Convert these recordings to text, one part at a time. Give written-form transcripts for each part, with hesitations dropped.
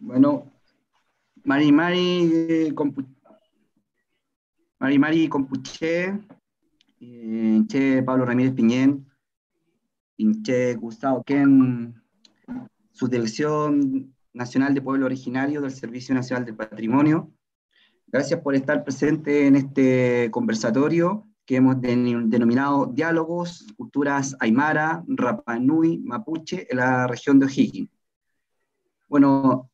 Bueno, Mari Mari, Mari Mari Compuché, Che Pablo Ramírez Piñén, Che Gustavo Ken, Subdirección Nacional de Pueblo Originario del Servicio Nacional del Patrimonio. Gracias por estar presente en este conversatorio que hemos denominado Diálogos, Culturas Aymara, Rapa Nui, Mapuche en la región de O'Higgins. Bueno,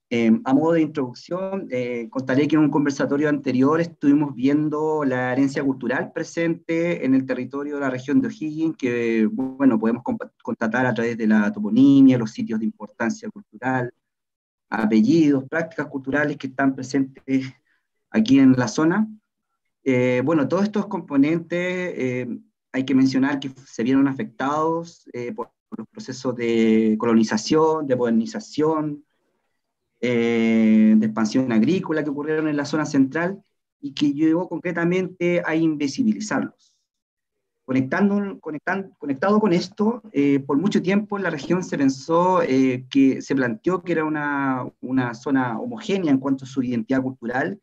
a modo de introducción, contaré que en un conversatorio anterior estuvimos viendo la herencia cultural presente en el territorio de la región de O'Higgins, que, bueno, podemos constatar a través de la toponimia, los sitios de importancia cultural, apellidos, prácticas culturales que están presentes aquí en la zona. Bueno, todos estos componentes hay que mencionar que se vieron afectados por los procesos de colonización, de modernización, de expansión agrícola que ocurrieron en la zona central y que llevó concretamente a invisibilizarlos. Conectado con esto, por mucho tiempo en la región se pensó que se planteó que era una zona homogénea en cuanto a su identidad cultural,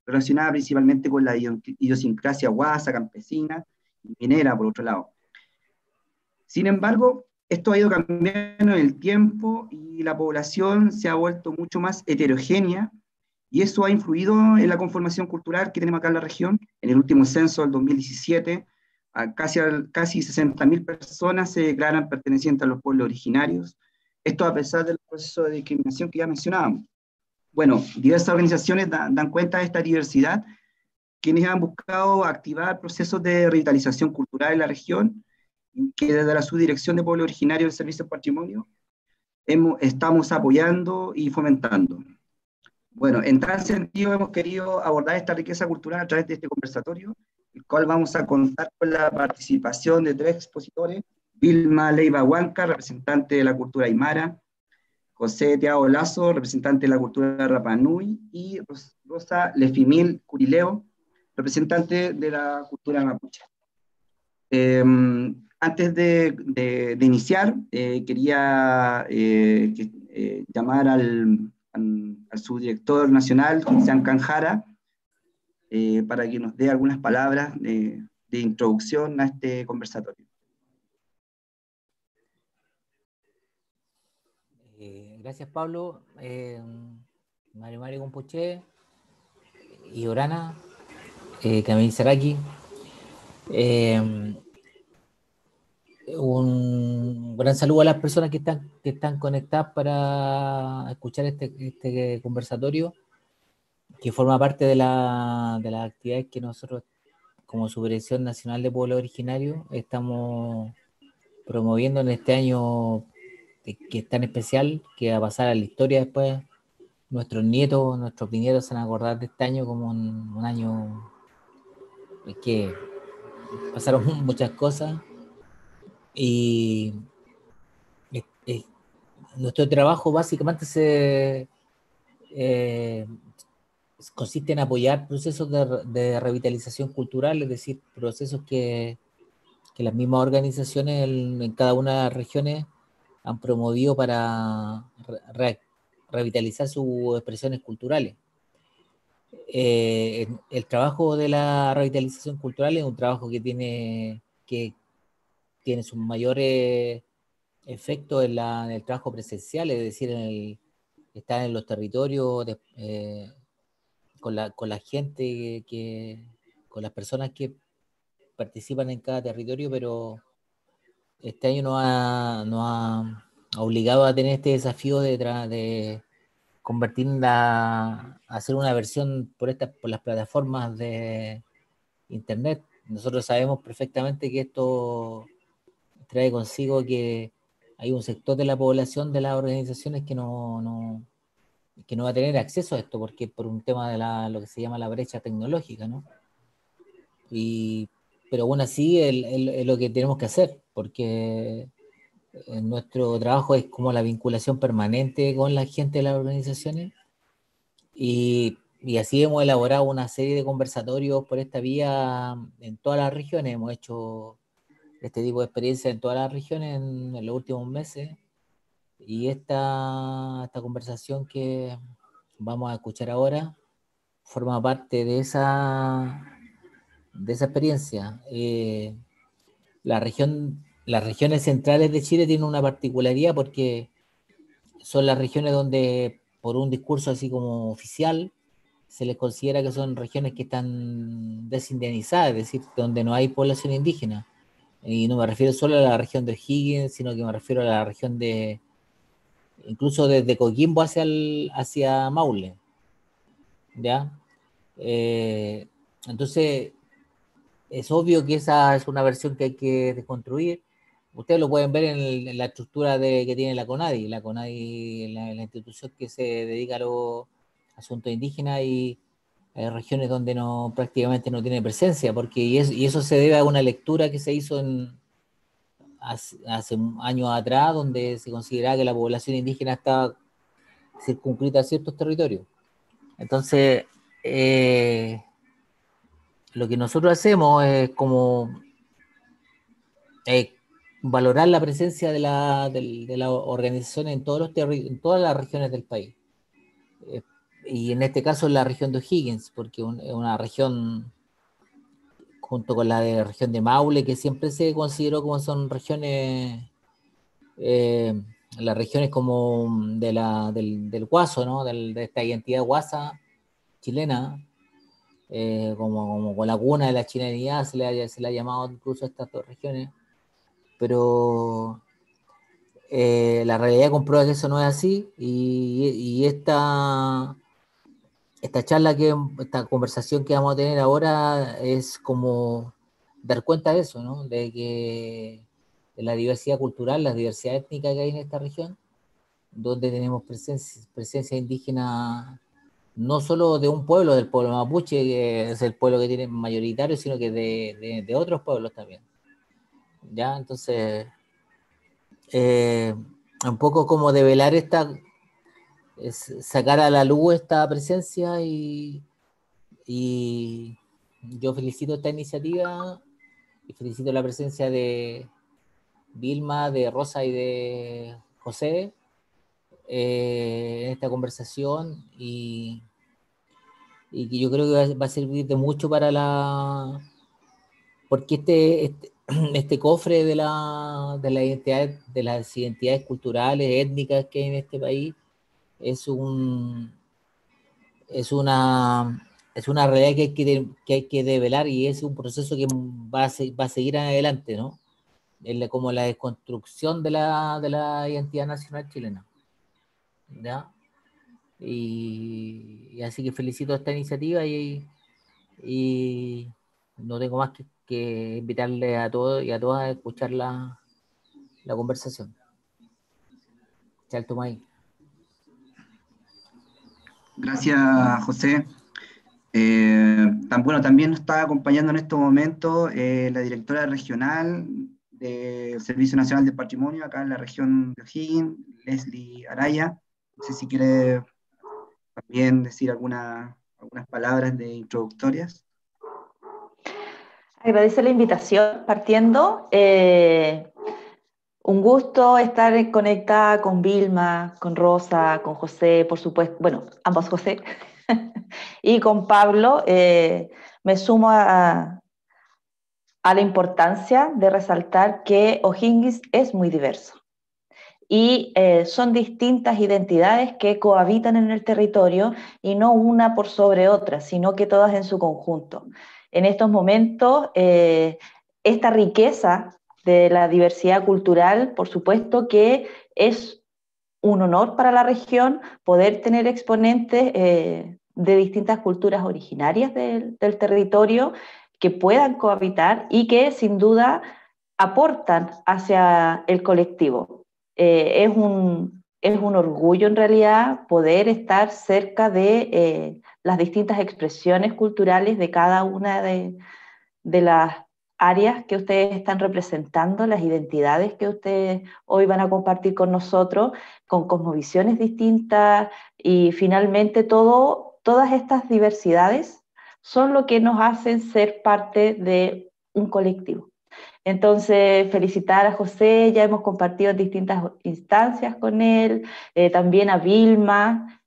relacionada principalmente con la idiosincrasia guasa, campesina y minera, por otro lado. Sin embargo, esto ha ido cambiando en el tiempo y la población se ha vuelto mucho más heterogénea y eso ha influido en la conformación cultural que tenemos acá en la región. En el último censo del 2017, casi 60.000 personas se declaran pertenecientes a los pueblos originarios. Esto a pesar del proceso de discriminación que ya mencionábamos. Bueno, diversas organizaciones dan cuenta de esta diversidad, quienes han buscado activar procesos de revitalización cultural en la región, que desde la Subdirección de Pueblo Originario del Servicio de Patrimonio estamos apoyando y fomentando. Bueno, en tal sentido hemos querido abordar esta riqueza cultural a través de este conversatorio, el cual vamos a contar con la participación de 3 expositores: Vilma Leiva Huanca, representante de la cultura aymara; José Tiago Lazo, representante de la cultura Rapa Nui; y Rosa Lefimil Curileo, representante de la cultura mapuche. Antes de iniciar, quería llamar al subdirector nacional, Cristian Canjara, para que nos dé algunas palabras de introducción a este conversatorio. Gracias, Pablo. Mario Mario Compuché y Orana, Camille Saraki. Un gran saludo a las personas que están conectadas para escuchar este conversatorio, que forma parte de las actividades que nosotros, como Subdirección Nacional de Pueblos Originarios, estamos promoviendo en este año, que es tan especial, que va a pasar a la historia después. Nuestros nietos, nuestros bisnietos se van a acordar de este año como un año que pasaron muchas cosas, y nuestro trabajo básicamente consiste en apoyar procesos de revitalización cultural, es decir, procesos que las mismas organizaciones en cada una de las regiones han promovido para revitalizar sus expresiones culturales. El trabajo de la revitalización cultural es un trabajo que tiene sus mayores efectos en el trabajo presencial, es decir, estar en los territorios con la gente, con las personas que participan en cada territorio, pero este año nos ha obligado a tener este desafío de hacer una versión por las plataformas de internet. Nosotros sabemos perfectamente que esto trae consigo que hay un sector de la población de las organizaciones que no va a tener acceso a esto, porque por un tema de lo que se llama la brecha tecnológica, ¿no? Pero bueno, así es lo que tenemos que hacer, porque nuestro trabajo es como la vinculación permanente con la gente de las organizaciones, y así hemos elaborado una serie de conversatorios por esta vía en todas las regiones. Hemos hecho este tipo de experiencia en todas las regiones en los últimos meses, y esta conversación que vamos a escuchar ahora forma parte de esa experiencia. Las regiones centrales de Chile tienen una particularidad porque son las regiones donde, por un discurso así como oficial, se les considera que son regiones que están desindianizadas, es decir, donde no hay población indígena. Y no me refiero solo a la región de O'Higgins, sino que me refiero a la región de, incluso desde Coquimbo hacia Maule, ¿ya? Entonces, es obvio que esa es una versión que hay que desconstruir. Ustedes lo pueden ver en la estructura que tiene la CONADI. La CONADI, la institución que se dedica a los asuntos indígenas, y hay regiones donde prácticamente no tiene presencia, porque y eso se debe a una lectura que se hizo hace años atrás, donde se consideraba que la población indígena estaba circunscrita a ciertos territorios. Entonces, lo que nosotros hacemos es como valorar la presencia de la organización en en todas las regiones del país. Y en este caso en la región de O'Higgins, porque es una región junto con la región de Maule, que siempre se consideró como son regiones, las regiones como del Guaso, ¿no? De esta identidad guasa chilena, como con la cuna de la chilenidad, se le ha llamado incluso a estas dos regiones, pero la realidad comprueba que eso no es así, y esta conversación que vamos a tener ahora es como dar cuenta de eso, ¿no? De la diversidad cultural, la diversidad étnica que hay en esta región, donde tenemos presencia indígena, no solo de un pueblo, del pueblo mapuche, que es el pueblo que tiene mayoritario, sino que de otros pueblos también. ¿Ya? Entonces, un poco como develar sacar a la luz esta presencia, y yo felicito esta iniciativa y felicito la presencia de Vilma, de Rosa y de José en esta conversación, y que yo creo que va a servir de mucho porque este cofre de las identidades culturales, étnicas que hay en este país es es una es una realidad que hay que develar, y es un proceso que va a seguir adelante, ¿no? Como la desconstrucción de la identidad nacional chilena, ¿ya? Y así que felicito esta iniciativa, y no tengo más que invitarle a todos y a todas a escuchar la conversación. Chao, Tomás. Gracias, José. También nos está acompañando en estos momentos la directora regional del Servicio Nacional de Patrimonio, acá en la región de O'Higgins, Leslie Araya. No sé si quiere también decir algunas palabras de introductorias. Agradecer la invitación, partiendo. Un gusto estar conectada con Vilma, con Rosa, con José, por supuesto, bueno, ambos José, y con Pablo. Me sumo a la importancia de resaltar que O'Higgins es muy diverso, y son distintas identidades que cohabitan en el territorio, y no una por sobre otra, sino que todas en su conjunto. En estos momentos, esta riqueza de la diversidad cultural, por supuesto que es un honor para la región poder tener exponentes de distintas culturas originarias del territorio que puedan cohabitar y que sin duda aportan hacia el colectivo. Es un orgullo en realidad poder estar cerca de las distintas expresiones culturales de cada una de las áreas que ustedes están representando, las identidades que ustedes hoy van a compartir con nosotros, con cosmovisiones distintas, y finalmente todas estas diversidades son lo que nos hacen ser parte de un colectivo. Entonces, felicitar a José, ya hemos compartido en distintas instancias con él, también a Vilma,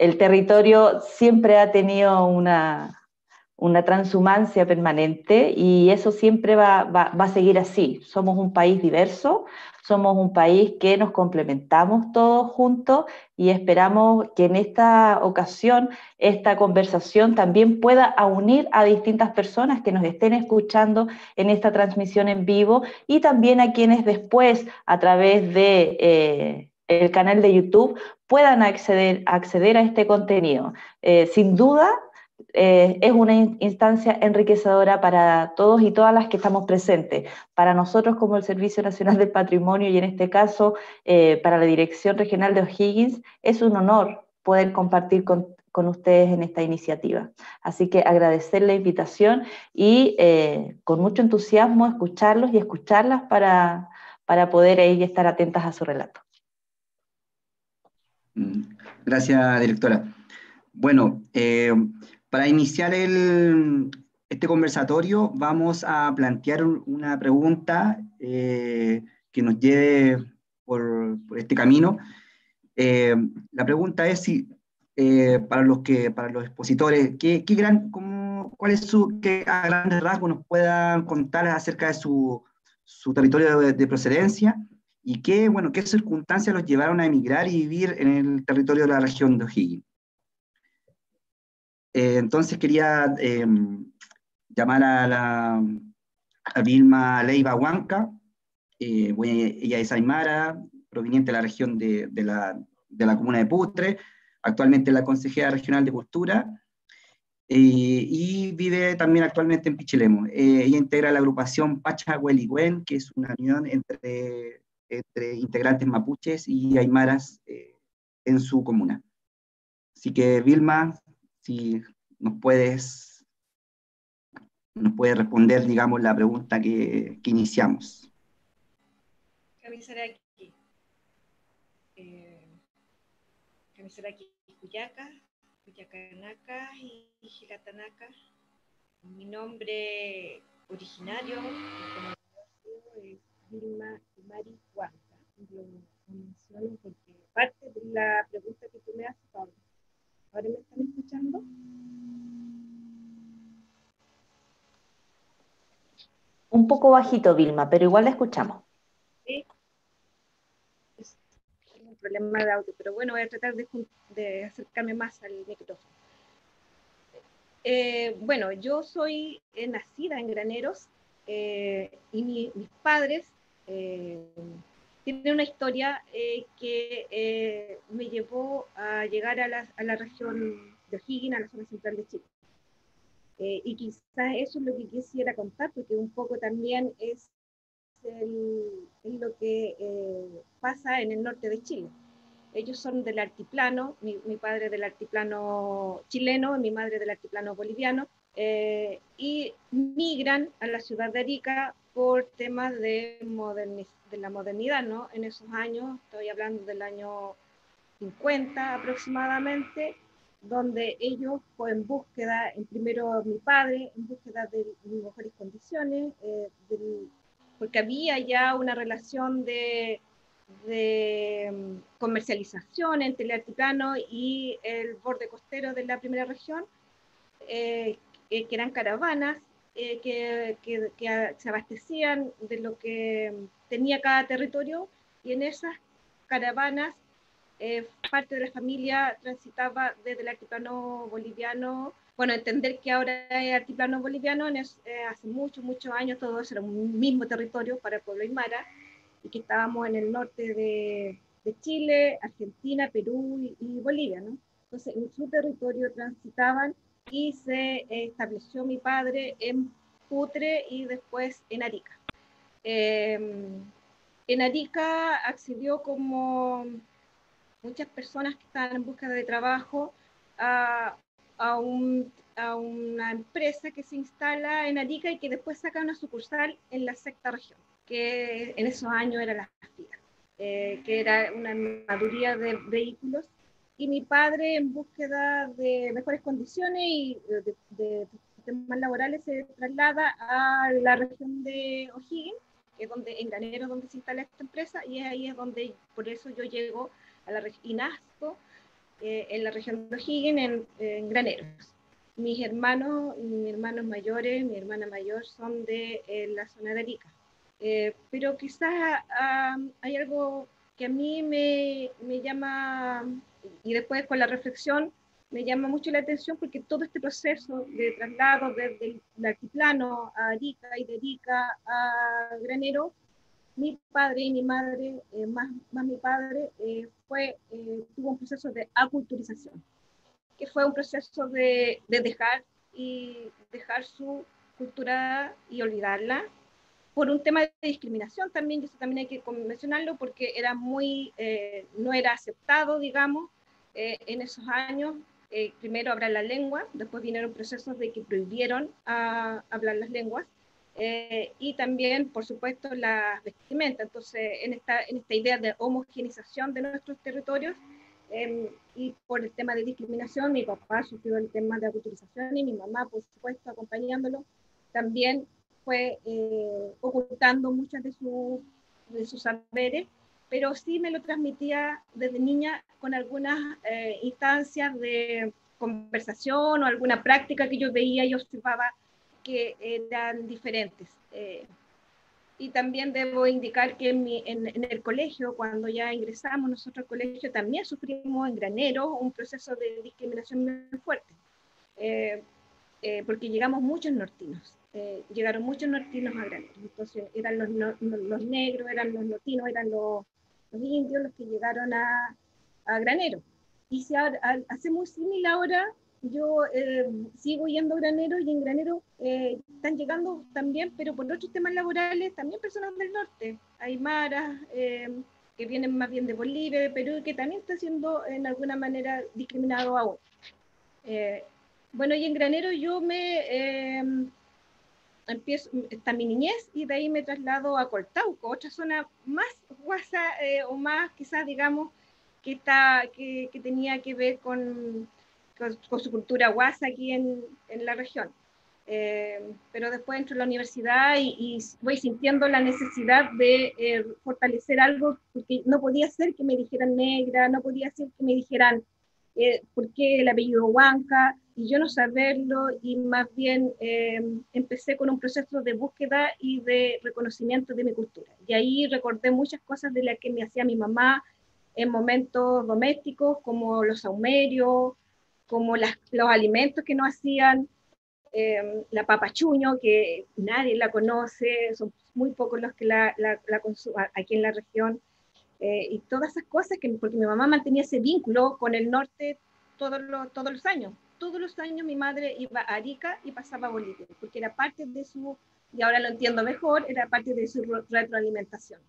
el territorio siempre ha tenido una transhumancia permanente y eso siempre va a seguir así. Somos un país diverso, somos un país que nos complementamos todos juntos y esperamos que en esta ocasión esta conversación también pueda unir a distintas personas que nos estén escuchando en esta transmisión en vivo y también a quienes después a través de el canal de YouTube puedan acceder a este contenido. Sin duda, es una instancia enriquecedora para todos y todas las que estamos presentes. Para nosotros como el Servicio Nacional del Patrimonio y en este caso para la Dirección Regional de O'Higgins, es un honor poder compartir con ustedes en esta iniciativa. Así que agradecer la invitación y con mucho entusiasmo escucharlos y escucharlas para poder ahí estar atentas a su relato. Gracias, directora. Bueno, para iniciar este conversatorio vamos a plantear una pregunta que nos lleve por este camino. La pregunta es si, para los expositores, que a grandes rasgos nos puedan contar acerca de su territorio de procedencia y qué circunstancias los llevaron a emigrar y vivir en el territorio de la región de O'Higgins. Entonces quería llamar a Vilma Leiva Huanca. Ella es aymara, proveniente de la región de la comuna de Putre, actualmente es la consejera regional de Cultura, y vive también actualmente en Pichilemu. Ella integra la agrupación Pachahueligüen, que es una unión entre integrantes mapuches y aymaras en su comuna. Así que, Vilma, si nos puedes responder, digamos, la pregunta que iniciamos. Kamisaraki Cuyaca, Cuyacanaca y Gilatanaka. Mi nombre originario es Vilma Mari Huanca. Lo menciono porque parte de la pregunta que tú me haces, Pablo. ¿Ahora me están escuchando? Un poco bajito, Vilma, pero igual la escuchamos. Sí. Es un problema de audio, pero bueno, voy a tratar de acercarme más al micrófono. Bueno, yo soy nacida en Graneros y mis padres tienen una historia que me llevó a llegar a la región de O'Higgins, a la zona central de Chile. Y quizás eso es lo que quisiera contar, porque un poco también es lo que pasa en el norte de Chile. Ellos son del altiplano, mi padre del altiplano chileno, mi madre del altiplano boliviano, y migran a la ciudad de Arica por temas de la modernidad, ¿no? En esos años, estoy hablando del año 50 aproximadamente, donde ellos, pues, en búsqueda, primero mi padre, en búsqueda de mejores condiciones, porque había ya una relación de comercialización entre el altiplano y el borde costero de la primera región, que eran caravanas que se abastecían de lo que tenía cada territorio, y en esas caravanas parte de la familia transitaba desde el altiplano boliviano. Bueno, entender que ahora es altiplano boliviano, hace muchos años todo eso era un mismo territorio para el pueblo aymara, y que estábamos en el norte de Chile, Argentina, Perú y Bolivia, ¿no? Entonces, en su territorio transitaban y se estableció mi padre en Putre y después en Arica. En Arica accedió, como muchas personas que estaban en búsqueda de trabajo, a una empresa que se instala en Arica y que después saca una sucursal en la sexta región, que en esos años era la FIA, que era una armaduría de vehículos, y mi padre, en búsqueda de mejores condiciones y de temas laborales, se traslada a la región de O'Higgins, que es en Graneros donde se instala esta empresa, y ahí es donde, por eso yo llego a la región y nazco en la región de O'Higgins, en Graneros. Mis hermanos mayores, mi hermana mayor, son de la zona de Arica. Pero quizás hay algo que a mí me llama, y después con la reflexión, me llama mucho la atención, porque todo este proceso de traslado desde el altiplano a Arica y de Arica a Granero, mi padre y mi madre, más mi padre, tuvo un proceso de aculturización, que fue un proceso de dejar su cultura y olvidarla, por un tema de discriminación también, y eso también hay que mencionarlo, porque era no era aceptado, digamos, en esos años. Primero hablar la lengua, después vinieron procesos de que prohibieron hablar las lenguas, y también, por supuesto, las vestimentas. Entonces, en esta idea de homogeneización de nuestros territorios, y por el tema de discriminación, mi papá sufrió el tema de aculturización, y mi mamá, por supuesto, acompañándolo, también fue ocultando muchas de sus saberes, pero sí me lo transmitía desde niña con algunas instancias de conversación o alguna práctica que yo veía y observaba que eran diferentes. Y también debo indicar que en el colegio, cuando ya ingresamos nosotros al colegio, también sufrimos en Granero un proceso de discriminación muy fuerte, porque llegamos muchos nortinos. Llegaron muchos nortinos a Granero. Entonces eran los negros, eran los nortinos, eran los indios los que llegaron a Granero. Y si hace muy similar ahora, yo sigo yendo a Granero, y en Granero están llegando también, pero por otros temas laborales, también personas del norte, aymaras, que vienen más bien de Bolivia, de Perú, que también están siendo en alguna manera discriminados aún. Bueno, y en Granero yo está mi niñez, y de ahí me traslado a Coltauco, otra zona más guasa, o más quizás, digamos, que tenía que ver con su cultura guasa aquí en la región. Pero después entro a la universidad y voy sintiendo la necesidad de fortalecer algo, porque no podía ser que me dijeran negra, no podía ser que me dijeran por qué el apellido Huanca, y yo no saberlo, y más bien empecé con un proceso de búsqueda y de reconocimiento de mi cultura. Y ahí recordé muchas cosas de las que me hacía mi mamá en momentos domésticos, como los saumerios, como los alimentos que nos hacían, la papachuño, que nadie la conoce, son muy pocos los que la consumen aquí en la región, y todas esas cosas, porque mi mamá mantenía ese vínculo con el norte todos los años. Todos los años mi madre iba a Arica y pasaba a Bolivia, porque era parte de y ahora lo entiendo mejor, era parte de su retroalimentación.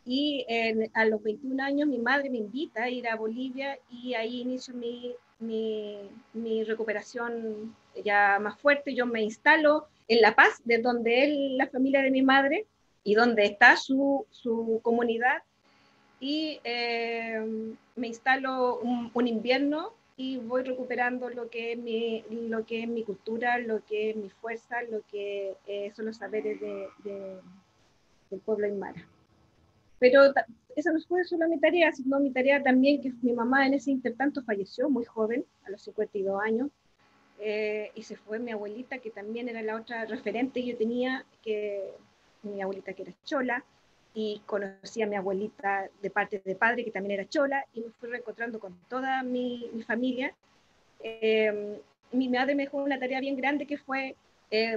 Y a los 21 años mi madre me invita a ir a Bolivia, y ahí inicio mi recuperación ya más fuerte. Yo me instalo en La Paz, de donde es la familia de mi madre y donde está su comunidad, y me instalo un invierno, y voy recuperando lo que es mi cultura, lo que es mi fuerza, lo que son los saberes del pueblo aymara. Pero esa no fue solo mi tarea, sino mi tarea también, que mi mamá en ese intertanto falleció muy joven, a los 52 años, y se fue mi abuelita, que también era la otra referente que yo tenía, mi abuelita que era chola, y conocí a mi abuelita de parte de padre, que también era chola, y me fui reencontrando con toda mi familia. Mi madre me dejó una tarea bien grande, que fue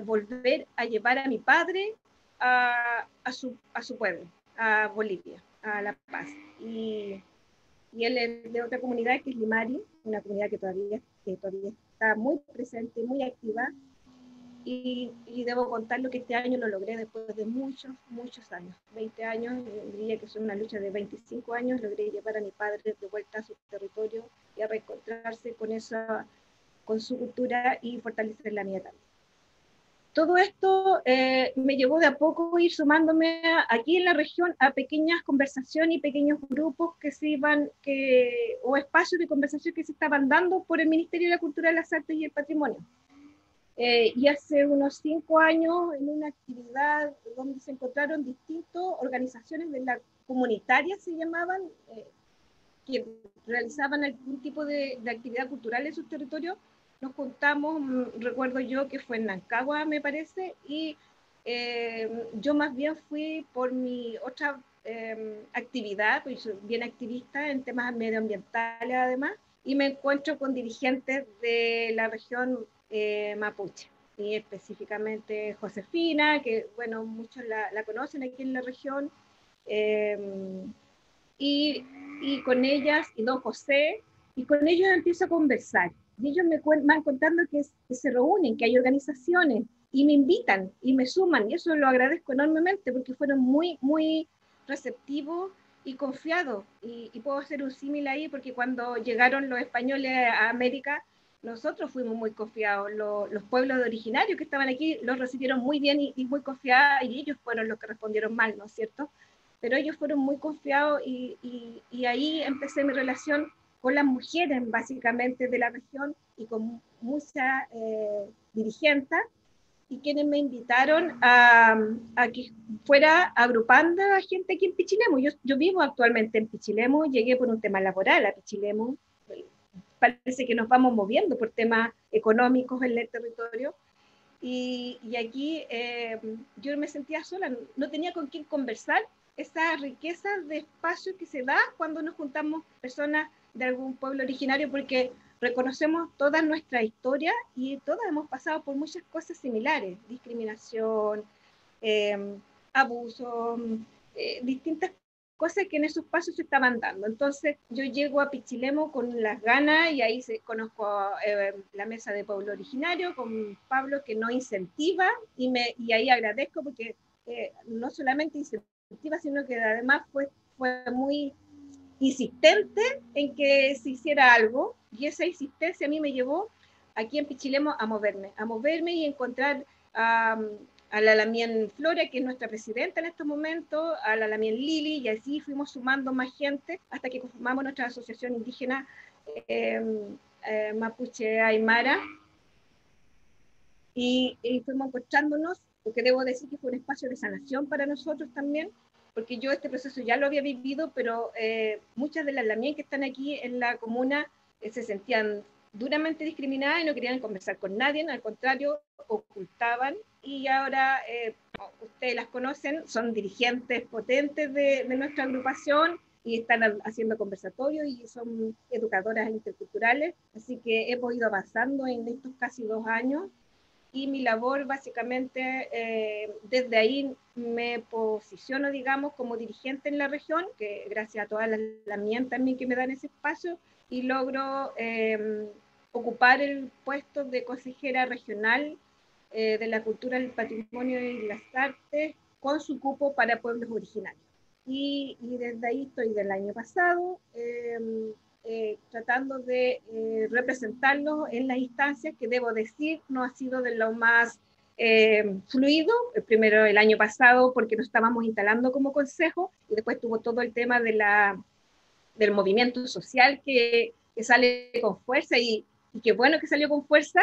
volver a llevar a mi padre a su pueblo, a Bolivia, a La Paz. Y él es de otra comunidad, que es Limari, una comunidad que todavía está muy presente, muy activa, y debo contarlo que este año lo logré después de muchos, muchos años, 20 años, diría que es una lucha de 25 años, logré llevar a mi padre de vuelta a su territorio y a reencontrarse con su cultura y fortalecer la mía también. Todo esto me llevó de a poco a ir sumándome aquí en la región a pequeñas conversaciones y pequeños grupos o espacios de conversación que se estaban dando por el Ministerio de la Cultura, las Artes y el Patrimonio. Y hace unos 5 años, en una actividad donde se encontraron distintas organizaciones de la comunitaria, se llamaban, que realizaban algún tipo de actividad cultural en sus territorios, nos juntamos, recuerdo yo que fue en Nancagua, me parece, y yo más bien fui por mi otra actividad, pues soy bien activista en temas medioambientales además, y me encuentro con dirigentes de la región mapuche, y específicamente Josefina, que bueno, muchos la conocen aquí en la región, eh, y, y con ellas, y don José, y con ellos empiezo a conversar. Y ellos me van contando que se reúnen, que hay organizaciones, y me invitan, y me suman, y eso lo agradezco enormemente, porque fueron muy, muy receptivos y confiados. Y puedo hacer un símil ahí, porque cuando llegaron los españoles a América, nosotros fuimos muy confiados. Los pueblos originarios que estaban aquí los recibieron muy bien y muy confiados, y ellos fueron los que respondieron mal, ¿no es cierto? Pero ellos fueron muy confiados y ahí empecé mi relación con las mujeres básicamente de la región y con muchas dirigentes y quienes me invitaron a que fuera agrupando a gente aquí en Pichilemu. Yo vivo actualmente en Pichilemu, llegué por un tema laboral a Pichilemu, parece que nos vamos moviendo por temas económicos en el territorio. Y aquí yo me sentía sola, no tenía con quién conversar esa riqueza de espacio que se da cuando nos juntamos personas de algún pueblo originario, porque reconocemos toda nuestra historia y todas hemos pasado por muchas cosas similares, discriminación, eh, abuso, distintas cosas que en esos pasos se estaban dando. Entonces yo llego a Pichilemu con las ganas y ahí conozco la mesa de pueblo originario con Pablo que nos incentiva y ahí agradezco porque no solamente incentiva, sino que además fue muy insistente en que se hiciera algo y esa insistencia a mí me llevó aquí en Pichilemu a moverme y encontrar a la Lamien Flora, que es nuestra presidenta en estos momentos, a la Lamien Lili, y así fuimos sumando más gente hasta que conformamos nuestra asociación indígena Mapuche Aymara, y fuimos encontrándonos, porque debo decir que fue un espacio de sanación para nosotros también, porque yo este proceso ya lo había vivido, pero muchas de las lamien que están aquí en la comuna se sentían duramente discriminadas y no querían conversar con nadie, al contrario, ocultaban, y ahora ustedes las conocen, son dirigentes potentes de nuestra agrupación y están haciendo conversatorios y son educadoras interculturales, así que hemos ido avanzando en estos casi 2 años y mi labor básicamente desde ahí me posiciono, digamos, como dirigente en la región, que gracias a todas las mías también que me dan ese espacio, y logro ocupar el puesto de consejera regional de la cultura, el patrimonio y las artes con su cupo para pueblos originarios. Y desde ahí estoy del año pasado tratando de representarlos en las instancias que debo decir no ha sido de lo más fluido, primero el año pasado porque nos estábamos instalando como consejo y después tuvo todo el tema del movimiento social que sale con fuerza y qué bueno que salió con fuerza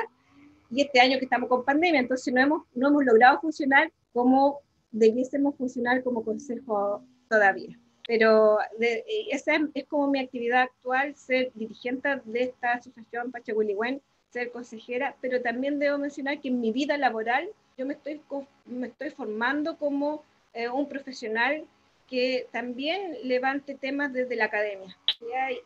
y este año que estamos con pandemia, entonces no hemos logrado funcionar como debiésemos funcionar como consejo todavía. Pero esa es como mi actividad actual, ser dirigente de esta asociación Pachacuiligüen, ser consejera, pero también debo mencionar que en mi vida laboral yo me estoy formando como un profesional que también levante temas desde la academia.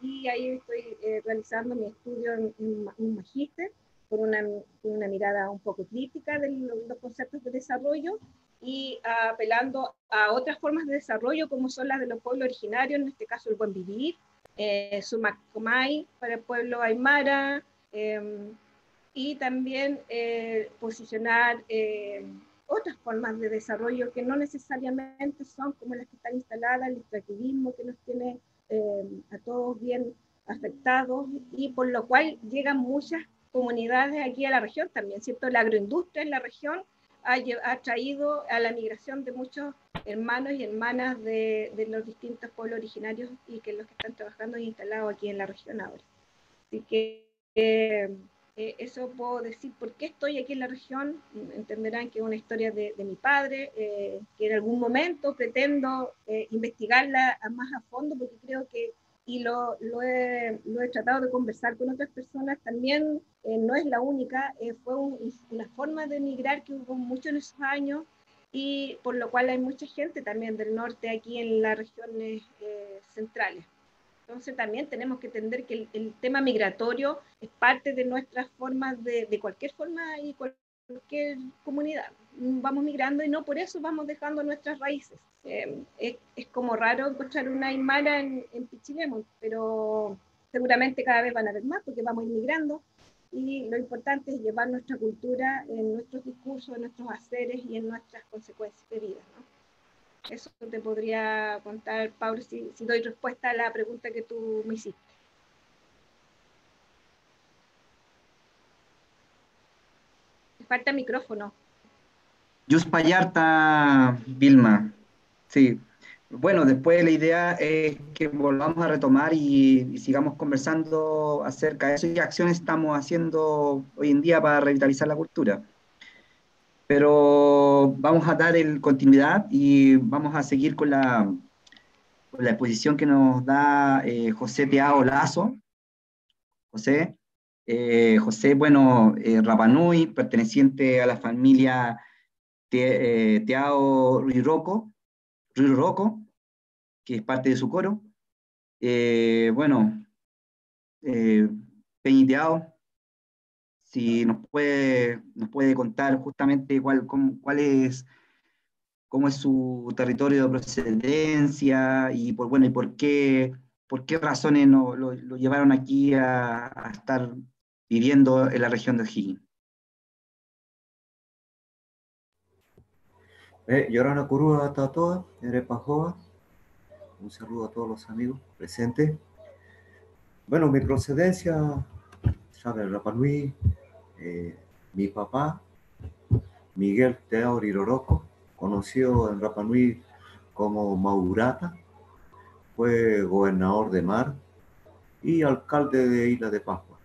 Y ahí estoy realizando mi estudio en un magíster con una mirada un poco crítica de los conceptos de desarrollo y apelando a otras formas de desarrollo como son las de los pueblos originarios, en este caso el buen vivir, Sumacomay para el pueblo Aymara, y también posicionar otras formas de desarrollo que no necesariamente son como las que están instaladas, el extractivismo que nos tiene a todos bien afectados y por lo cual llegan muchas comunidades aquí a la región también, ¿cierto? La agroindustria en la región ha traído a la migración de muchos hermanos y hermanas de los distintos pueblos originarios y que los que están trabajando y instalados aquí en la región ahora. Así que eso puedo decir por qué estoy aquí en la región. Entenderán que es una historia de mi padre, que en algún momento pretendo investigarla más a fondo porque creo que y lo he tratado de conversar con otras personas, también no es la única, fue una forma de migrar que hubo mucho en esos años, y por lo cual hay mucha gente también del norte aquí en las regiones centrales. Entonces también tenemos que entender que el tema migratorio es parte de nuestras formas de cualquier forma y cualquier comunidad. Vamos migrando y no por eso vamos dejando nuestras raíces. Es como raro encontrar una aymara en Pichilemu, pero seguramente cada vez van a haber más porque vamos inmigrando, y lo importante es llevar nuestra cultura en nuestros discursos, en nuestros haceres y en nuestras consecuencias de vida, ¿no? Eso te podría contar, Pablo, si doy respuesta a la pregunta que tú me hiciste. Me falta micrófono. Yuspayarta, Vilma. Sí. Bueno, después la idea es que volvamos a retomar y sigamos conversando acerca de eso y qué acciones estamos haciendo hoy en día para revitalizar la cultura. Pero vamos a dar continuidad y vamos a seguir con la exposición que nos da José Teao Lazo. José, bueno, Rapanui, perteneciente a la familia Teao Ruiroco, que es parte de su coro. Bueno, Peñi Teao, si nos puede contar justamente cómo es su territorio de procedencia y y por qué razones lo llevaron aquí a estar viviendo en la región de O'Higgins. Yorana Curúa Tatoa, Erepajoa, un saludo a todos los amigos presentes. Bueno, mi procedencia, sabe, Rapa Nui, mi papá, Miguel Teao Riroroco, conocido en Rapa Nui como Maurata, fue gobernador de Mar y alcalde de Isla de Pascua.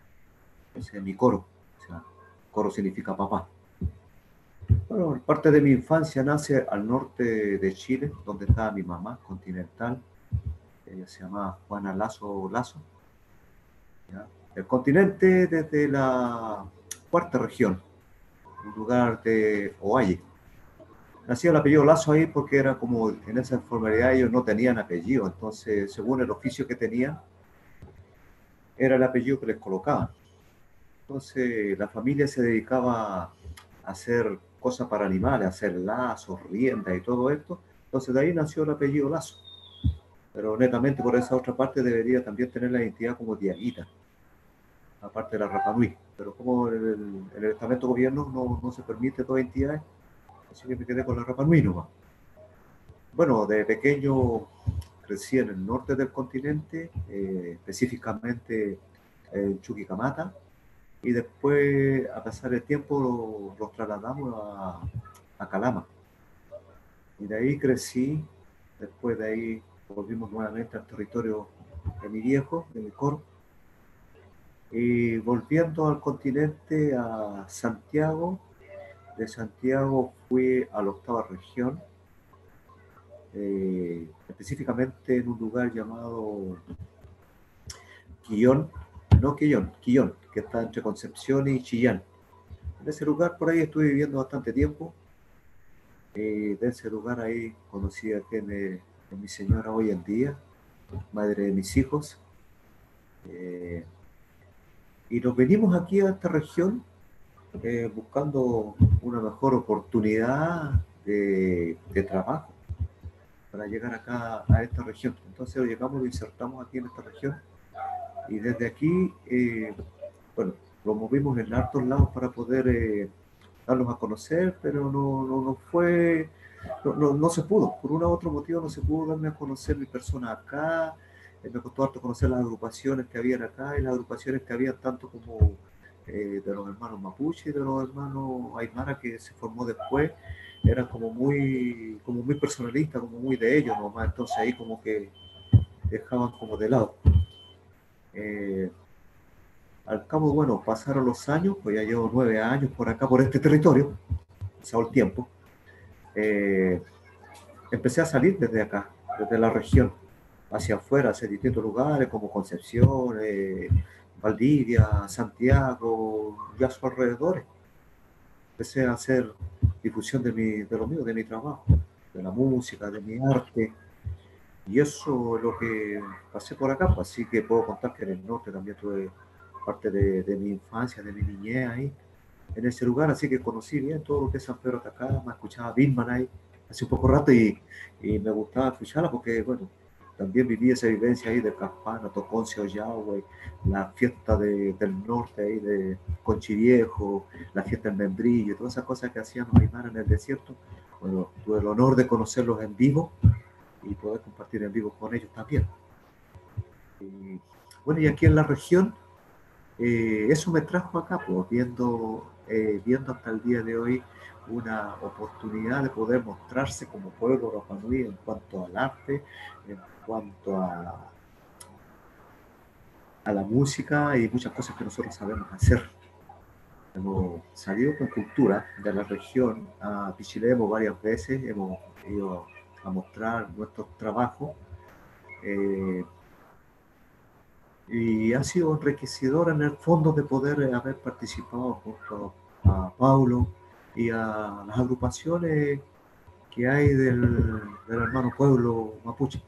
Ese es mi coro, o sea, coro significa papá. Bueno, parte de mi infancia nace al norte de Chile, donde estaba mi mamá, continental. Ella se llamaba Juana Lazo Lazo. ¿Ya? El continente desde la cuarta región, un lugar de Ovalle. Nació el apellido Lazo ahí porque era como en esa informalidad ellos no tenían apellido, entonces según el oficio que tenían, era el apellido que les colocaban. Entonces la familia se dedicaba a hacer cosas para animales, a hacer lazos, riendas y todo esto. Entonces de ahí nació el apellido Lazo. Pero netamente por esa otra parte debería también tener la identidad como Diaguita, aparte de la Rapa Nui. Pero como en el estamento de gobierno no se permite toda identidad, así que me quedé con la Rapa Nui nomás. Bueno, de pequeño crecí en el norte del continente, específicamente en Chuquicamata, y después, a pasar el tiempo, los trasladamos a Calama. Y de ahí crecí, después de ahí volvimos nuevamente al territorio de mi viejo, de mi coro. Y volviendo al continente, a Santiago, de Santiago fui a la octava región, específicamente en un lugar llamado Quillón, Quillón, que está entre Concepción y Chillán. En ese lugar por ahí estuve viviendo bastante tiempo. De ese lugar ahí conocí a mi señora hoy en día, madre de mis hijos. Y nos venimos aquí a esta región buscando una mejor oportunidad de trabajo para llegar acá a esta región. Entonces llegamos, lo insertamos aquí en esta región y desde aquí, bueno, lo movimos en hartos lados para poder darlos a conocer, pero no se pudo, por un u otro motivo no se pudo darme a conocer mi persona acá. Me costó harto conocer las agrupaciones que habían acá y las agrupaciones que habían tanto como de los hermanos Mapuche y de los hermanos Aymara que se formó después, eran como muy personalistas, como muy de ellos nomás, entonces ahí como que dejaban como de lado. Al cabo, bueno, pasaron los años, pues ya llevo 9 años por acá, por este territorio, pasado el tiempo. Empecé a salir desde acá, desde la región. hacia afuera, hacia distintos lugares como Concepción, Valdivia, Santiago y a sus alrededores. Empecé a hacer difusión de lo mío, de mi trabajo, de la música, de mi arte. Y eso es lo que pasé por acá, pues, así que puedo contar que en el norte también tuve parte de mi infancia, de mi niñez ahí, en ese lugar, así que conocí bien todo lo que es San Pedro de Atacama, escuchaba Vilman ahí hace un poco rato y me gustaba escucharla porque, bueno, también viví esa vivencia ahí de Campana, Toconce, Ollagüe, la fiesta del norte ahí de Conchiviejo, la fiesta del Membrillo, todas esas cosas que hacían los aymaras en el desierto. Bueno, tuve el honor de conocerlos en vivo y poder compartir en vivo con ellos también. Y, bueno, y aquí en la región, eso me trajo acá, pues, viendo hasta el día de hoy una oportunidad de poder mostrarse como pueblo Rapa Nui en cuanto al arte, en cuanto a la música y muchas cosas que nosotros sabemos hacer. Hemos salido con cultura de la región a Pichilemu varias veces, hemos ido a mostrar nuestros trabajos. Y ha sido enriquecedor en el fondo de poder haber participado junto a Paulo y a las agrupaciones que hay del hermano pueblo mapuche.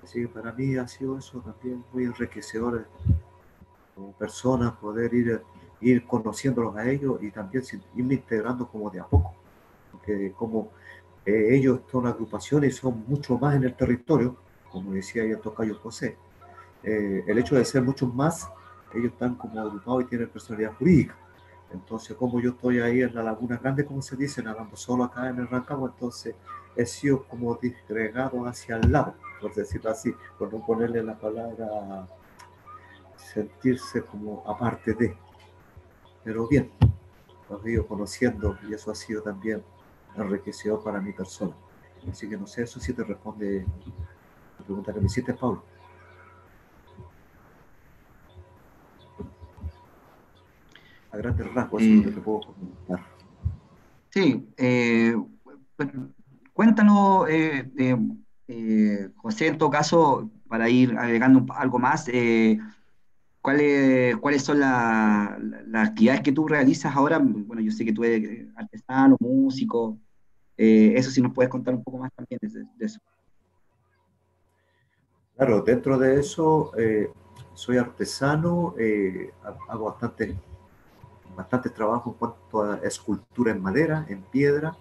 Así que para mí ha sido eso también muy enriquecedor como persona, poder ir conociéndolos a ellos y también irme integrando como de a poco. Porque como ellos son agrupaciones y son mucho más en el territorio, como decía el tocayo José, el hecho de ser muchos más, ellos están como agrupados y tienen personalidad jurídica. Entonces, como yo estoy ahí en la Laguna Grande, como se dice, nadando solo acá en el Rancagua, entonces he sido como disgregado hacia el lado, por decirlo así, por no ponerle la palabra sentirse como aparte de. Pero bien, los he ido conociendo y eso ha sido también enriquecedor para mi persona. Así que no sé, eso sí te responde la pregunta que me hiciste, Pablo. A grandes rasgos, eso es lo que te puedo comentar. Sí, bueno, cuéntanos, José, en todo caso, para ir agregando algo más, ¿cuáles son las actividades que tú realizas ahora? Bueno, yo sé que tú eres artesano, músico, eso sí nos puedes contar un poco más también de eso. Claro, dentro de eso soy artesano, hago bastante trabajo en cuanto a escultura en madera, en piedra,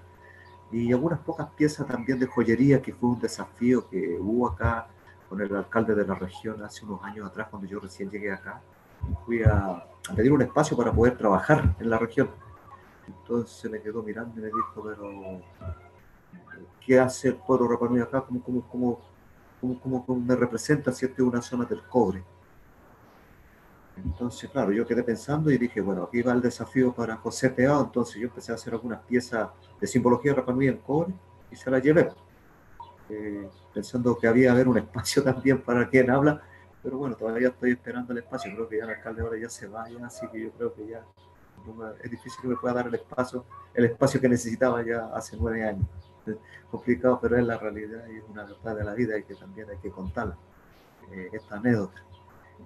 y algunas pocas piezas también de joyería, que fue un desafío que hubo acá con el alcalde de la región hace unos años atrás, cuando yo recién llegué acá. Fui a pedir un espacio para poder trabajar en la región. Entonces me quedó mirando y me dijo, pero ¿qué hace el pueblo Rapa Nui acá? ¿Cómo me representa si esta es una zona del cobre? Entonces, claro, yo quedé pensando y dije, bueno, aquí va el desafío para José Teao. Entonces yo empecé a hacer algunas piezas de simbología Rapa Nui en cobre y se las llevé, pensando que había haber un espacio también para quien habla, pero bueno, todavía estoy esperando el espacio. Creo que ya el alcalde ahora ya se vaya, así que yo creo que ya es difícil que me pueda dar el espacio que necesitaba ya hace 9 años. Es complicado, pero es la realidad y es una verdad de la vida y que también hay que contarla, esta anécdota.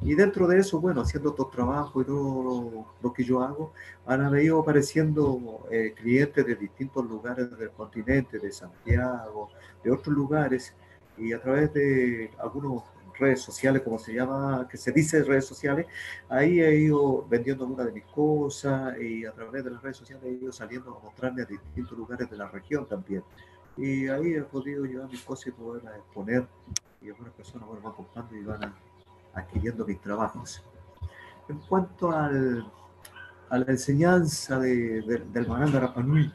Y dentro de eso, bueno, haciendo todo trabajo y todo lo que yo hago, han ido apareciendo clientes de distintos lugares del continente, de Santiago, de otros lugares, y a través de algunas redes sociales, como se llama, que se dice redes sociales, ahí he ido vendiendo algunas de mis cosas y a través de las redes sociales he ido saliendo a mostrarme a distintos lugares de la región también. Y ahí he podido llevar mis cosas y poder exponer, y algunas personas bueno, van comprando y van adquiriendo mis trabajos. En cuanto a la enseñanza del Baranda Rapa Nui,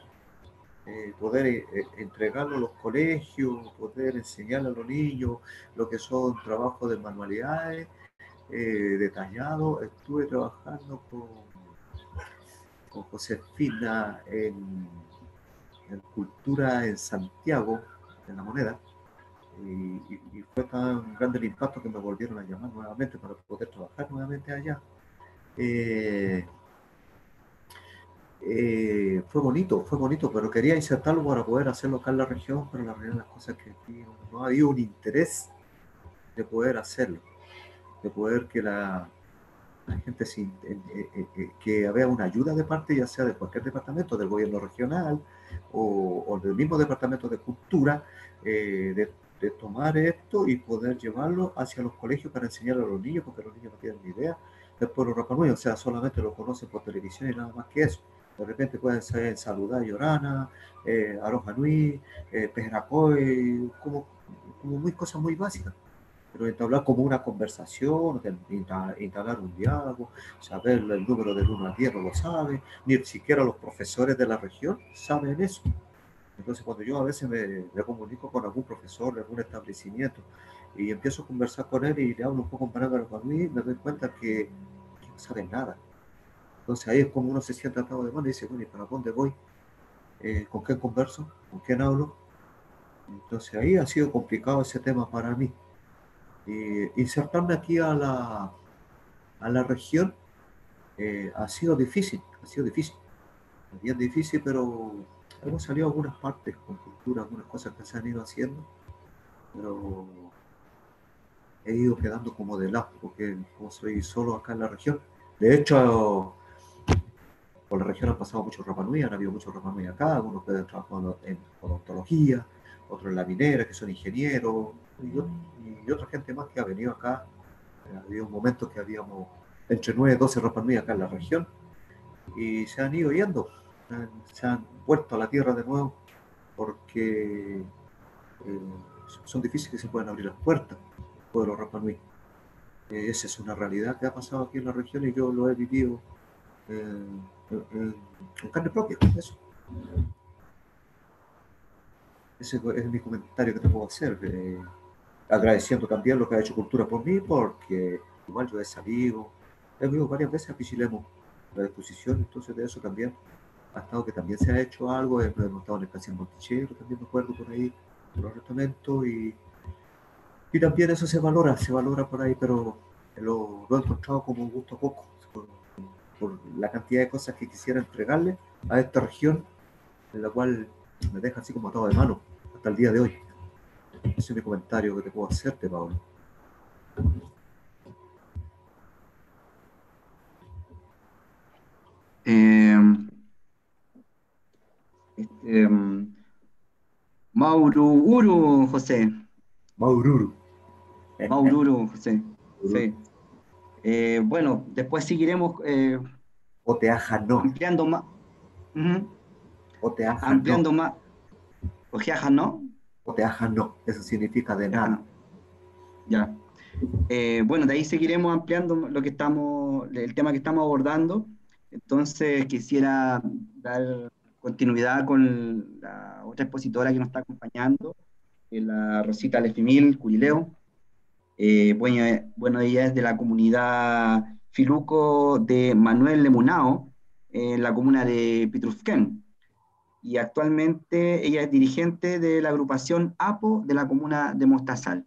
poder entregarlo a los colegios, poder enseñarle a los niños lo que son trabajos de manualidades, detallados. Estuve trabajando con Josefina en cultura en Santiago, en La Moneda, y fue tan grande el impacto que me volvieron a llamar nuevamente para poder trabajar nuevamente allá. Fue bonito, pero quería insertarlo para poder hacerlo acá en la región, pero la realidad de las cosas es que aquí no había un interés de poder hacerlo, de poder que la gente que había una ayuda de parte, ya sea de cualquier departamento, del gobierno regional o del mismo departamento de cultura, de tomar esto y poder llevarlo hacia los colegios para enseñar a los niños, porque los niños no tienen ni idea del pueblo Rapa Nui, o sea, solamente lo conocen por televisión y nada más que eso. De repente pueden saber saludar Llorana, Aroha Nui, Pejeracoy, como muy cosas muy básicas, pero entablar como una conversación, instalar un diálogo, saber el número del 1 al 10 no lo sabe, ni siquiera los profesores de la región saben eso. Entonces, cuando yo a veces me comunico con algún profesor de algún establecimiento y empiezo a conversar con él y le hablo un poco en palabras para mí, me doy cuenta que no saben nada. Entonces ahí es como uno se siente atado de mano y dice, bueno, ¿y para dónde voy? ¿Con quién converso? ¿Con quién hablo? Entonces ahí ha sido complicado ese tema para mí. Insertarme aquí a la región ha sido difícil, bien difícil, pero hemos salido a algunas partes con cultura, algunas cosas que se han ido haciendo, pero he ido quedando como de lado, porque como soy solo acá en la región. De hecho, por la región han pasado muchos Rapa Nui, han habido muchos Rapa Nui acá, algunos que han trabajado en odontología, otros en la minera, que son ingenieros, y otra gente más que ha venido acá. Había un momento que habíamos entre 9 y 12 Rapa Nui acá en la región, y se han ido yendo, se han vuelto a la tierra de nuevo, porque son difíciles que se puedan abrir las puertas de los Rapa Nui. Esa es una realidad que ha pasado aquí en la región y yo lo he vivido en carne propia. Ese es mi comentario que te puedo hacer. Agradeciendo también lo que ha hecho Cultura por mí, porque igual yo he salido varias veces a Pichilemu, la exposición, entonces de eso también ha estado que también se ha hecho algo. Hemos estado en el Casino Monticello, también me acuerdo por ahí, por los restamentos, y también eso se valora por ahí, pero lo he encontrado como un gusto poco, por la cantidad de cosas que quisiera entregarle a esta región, en la cual me deja así como atado de mano hasta el día de hoy. Ese es mi comentario que te puedo hacerte, Pablo. Maururu, José. Maururu. Maururu, José. Sí. Bueno, después seguiremos Oteaja no. ampliando más. Oteaja ampliando no. más. Oteaja no. Oteaja no. Eso significa de nada. Ya. Bueno, de ahí seguiremos ampliando el tema que estamos abordando. Entonces quisiera dar continuidad con la otra expositora que nos está acompañando, la Rosita Lefimil Curileo. Bueno, ella es de la comunidad Filuco de Manuel Lemunao, en la comuna de Pitrufquén. Y actualmente ella es dirigente de la agrupación APO de la comuna de Mostazal.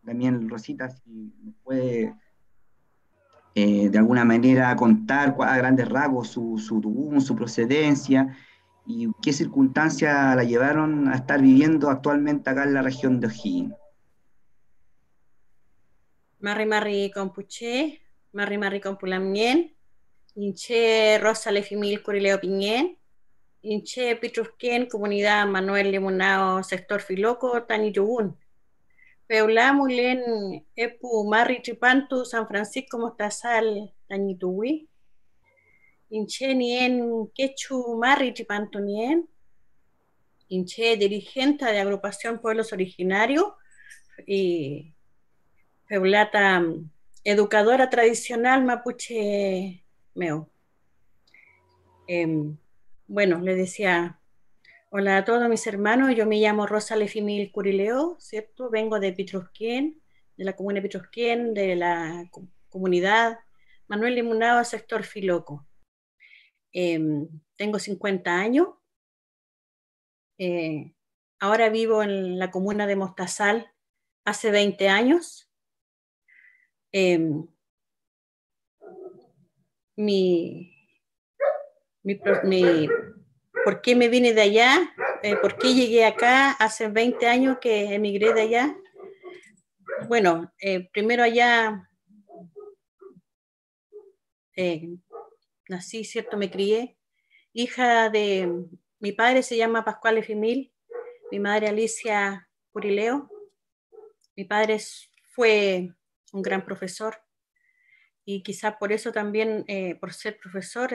También, Rosita, si nos puede de alguna manera contar a grandes rasgos su procedencia y qué circunstancias la llevaron a estar viviendo actualmente acá en la región de O'Higgins. Marri Compuche, Marri Compulamien, Inche Rosa Lefimil Curileo Piñén, Inche Pitrusquén, Comunidad Manuel Limonao, Sector Filoco, Taniyugún. Peulá Mulen Epu Marri Tripantu, San Francisco Mostazal, Tañituwi. Inche Nien Quechu Marri Tripantu Nien. Inche dirigente de Agrupación Pueblos Originarios y Peulata educadora tradicional mapuche meo. Bueno, le decía, hola a todos mis hermanos, yo me llamo Rosa Lefimil Curileo, ¿cierto? Vengo de Pitrusquén, de la comuna de Pitrusquén, de la comunidad Manuel Limonao, sector Filoco. Tengo 50 años, ahora vivo en la comuna de Mostazal hace 20 años. ¿Por qué me vine de allá? ¿Por qué llegué acá hace 20 años que emigré de allá? Bueno, primero allá nací, ¿cierto? Me crié. Hija de, mi padre se llama Pascual Efimil, mi madre Alicia Curileo. Mi padre fue un gran profesor y quizás por eso también, por ser profesor,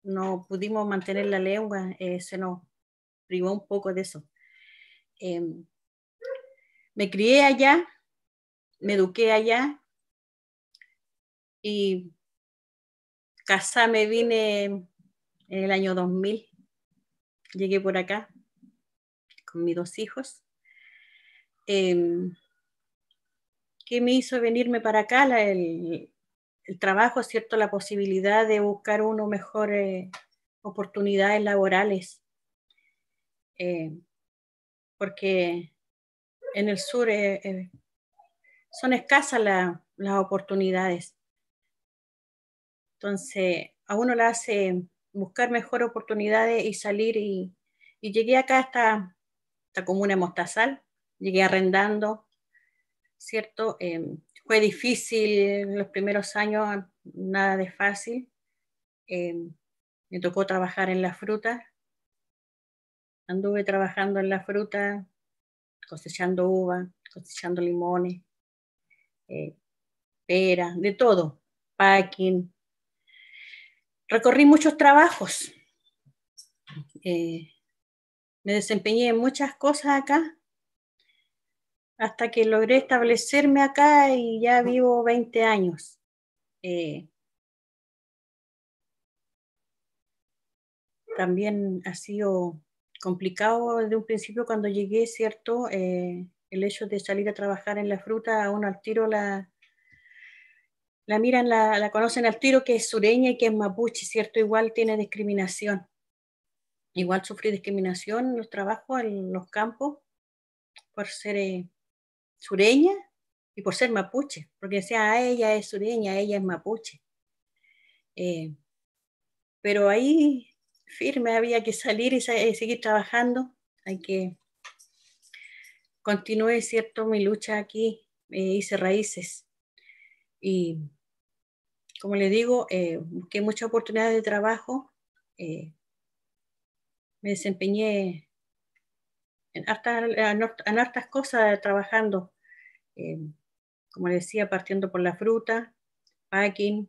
no pudimos mantener la lengua, se nos privó un poco de eso. Me crié allá, me eduqué allá y casada me vine en el año 2000. Llegué por acá con mis 2 hijos. ¿Qué me hizo venirme para acá? El trabajo, ¿cierto? La posibilidad de buscar uno mejores oportunidades laborales. Porque en el sur son escasas las oportunidades. Entonces, a uno le hace buscar mejores oportunidades y salir. Y llegué acá hasta esta comuna de Mostazal, llegué arrendando, ¿cierto? Fue difícil los primeros años, nada de fácil. Me tocó trabajar en la fruta. Anduve trabajando en la fruta, cosechando uva, cosechando limones, pera, de todo, packing. Recorrí muchos trabajos. Me desempeñé en muchas cosas acá, hasta que logré establecerme acá y ya vivo 20 años. También ha sido complicado desde un principio cuando llegué, ¿cierto? El hecho de salir a trabajar en la fruta, a uno al tiro la miran, la conocen al tiro, que es sureña y que es mapuche, ¿cierto? Igual tiene discriminación. Igual sufrí discriminación en los trabajos, en los campos, por ser sureña y por ser mapuche, porque decía, ella es sureña, ella es mapuche. Pero ahí firme había que salir y seguir trabajando. Hay que continué, ¿cierto? Mi lucha aquí, hice raíces. Y como le digo, busqué muchas oportunidades de trabajo. Me desempeñé en hartas cosas trabajando. Como le decía, partiendo por la fruta, packing,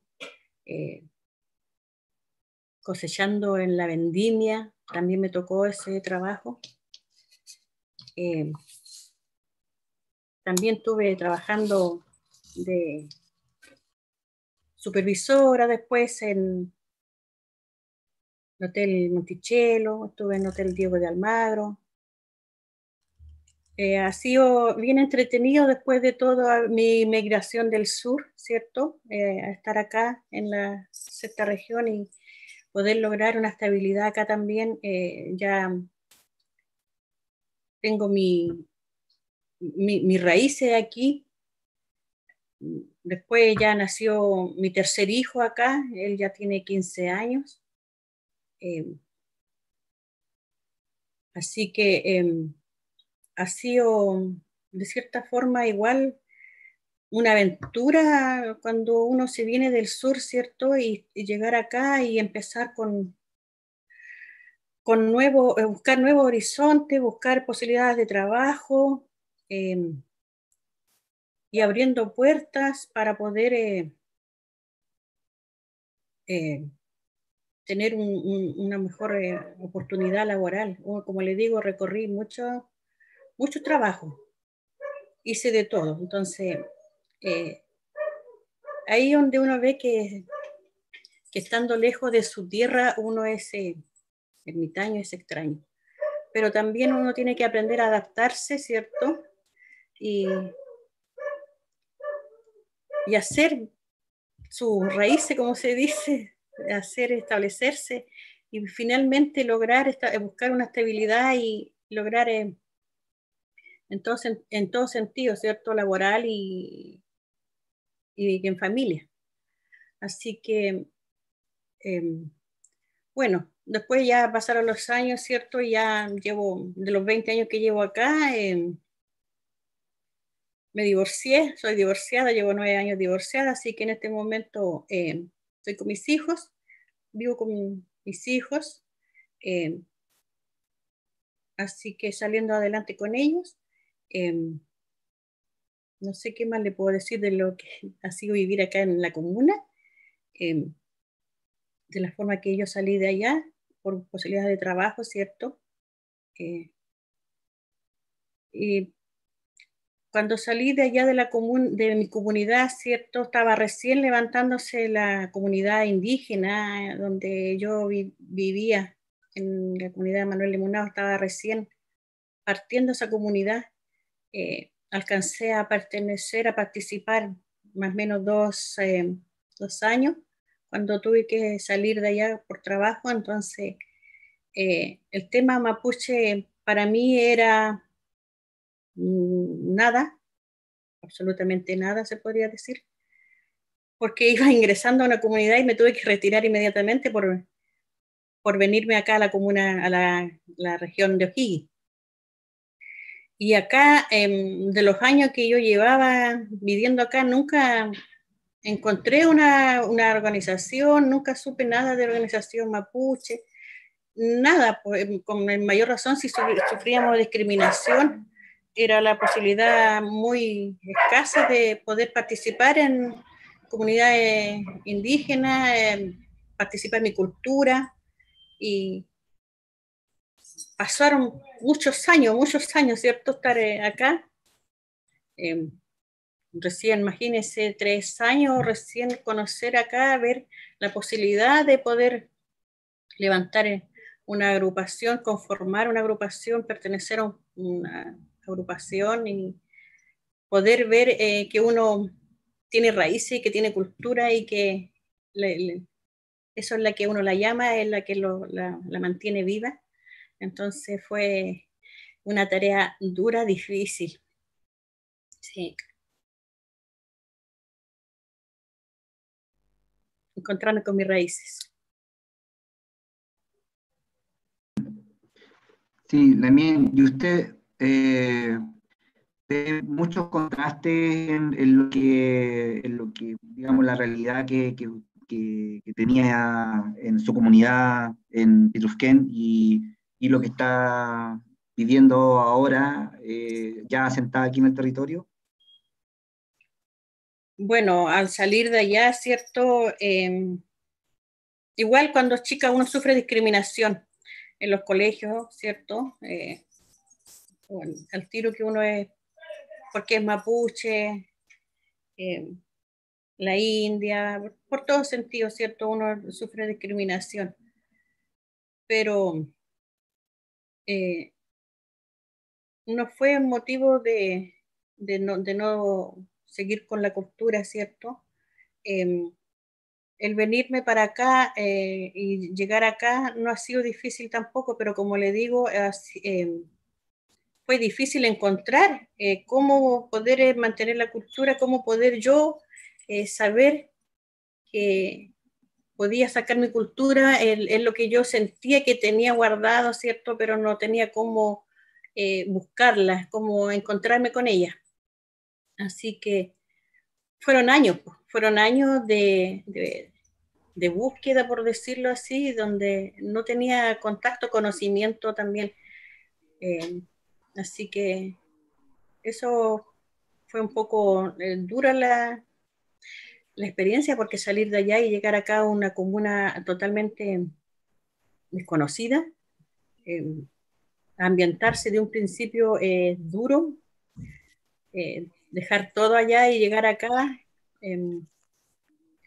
cosechando en la vendimia, también me tocó ese trabajo. También estuve trabajando de supervisora después en el Hotel Monticello, estuve en el Hotel Diego de Almagro. Ha sido bien entretenido después de toda mi migración del sur, ¿cierto? A estar acá en la sexta región y poder lograr una estabilidad acá también. Ya tengo mis raíces aquí. Después ya nació mi tercer hijo acá, él ya tiene 15 años. Así que ha sido de cierta forma igual una aventura cuando uno se viene del sur, ¿cierto? Y llegar acá y empezar con buscar nuevos horizontes, buscar posibilidades de trabajo y abriendo puertas para poder tener una mejor oportunidad laboral. Como le digo, recorrí mucho trabajo, hice de todo. Entonces, ahí donde uno ve que estando lejos de su tierra, uno es ermitaño, es extraño. Pero también uno tiene que aprender a adaptarse, ¿cierto? Y hacer sus raíces, como se dice, establecerse y finalmente lograr buscar una estabilidad y lograr en todo sentido, ¿cierto? Laboral y en familia. Así que, bueno, después ya pasaron los años, ¿cierto? Ya llevo, de los 20 años que llevo acá, me divorcié, soy divorciada, llevo 9 años divorciada, así que en este momento estoy con mis hijos, vivo con mis hijos, eh, así que saliendo adelante con ellos. No sé qué más le puedo decir de lo que ha sido vivir acá en la comuna, eh, de la forma que yo salí de allá, por posibilidades de trabajo, ¿cierto? Y cuando salí de allá de, de mi comunidad, ¿cierto? Estaba recién levantándose la comunidad indígena donde yo vivía, en la comunidad de Manuel Limonado, estaba recién partiendo esa comunidad. Alcancé a pertenecer, a participar más o menos 2 años, cuando tuve que salir de allá por trabajo. Entonces, el tema mapuche para mí era nada, absolutamente nada se podría decir, porque iba ingresando a una comunidad y me tuve que retirar inmediatamente por venirme acá a la comuna, a la región de O'Higgins. Y acá, de los años que yo llevaba viviendo acá, nunca encontré una organización, nunca supe nada de organización mapuche, nada, pues, con mayor razón si sufríamos discriminación, era la posibilidad muy escasa de poder participar en comunidades indígenas, participar en mi cultura, y pasaron muchos años, ¿cierto? Estar acá. Eh, Recién, imagínense, 3 años, recién conocer acá, ver la posibilidad de poder levantar una agrupación, conformar una agrupación, pertenecer a una agrupación y poder ver que uno tiene raíces y que tiene cultura y que eso es la que uno la llama, es la que la mantiene viva. Entonces fue una tarea dura, difícil. Sí. Encontrarme con mis raíces. Sí, también, y usted ve muchos contrastes en lo que, digamos, la realidad que tenía en su comunidad en Pitrufquén y lo que está viviendo ahora, ya asentada aquí en el territorio. Bueno, al salir de allá, ¿cierto? Igual cuando es chica uno sufre discriminación en los colegios, ¿cierto? Bueno, al tiro que uno es, porque es mapuche, eh, la India, por todos sentidos, ¿cierto? Uno sufre discriminación. Pero no fue motivo de no seguir con la cultura, ¿cierto? El venirme para acá y llegar acá no ha sido difícil tampoco, pero como le digo, fue difícil encontrar cómo poder mantener la cultura, cómo poder yo saber que podía sacar mi cultura, es lo que yo sentía que tenía guardado, ¿cierto? Pero no tenía cómo buscarla, cómo encontrarme con ella. Así que fueron años de búsqueda, por decirlo así, donde no tenía contacto, conocimiento también. Así que eso fue un poco dura la experiencia, porque salir de allá y llegar acá a una comuna totalmente desconocida, ambientarse de un principio duro, dejar todo allá y llegar acá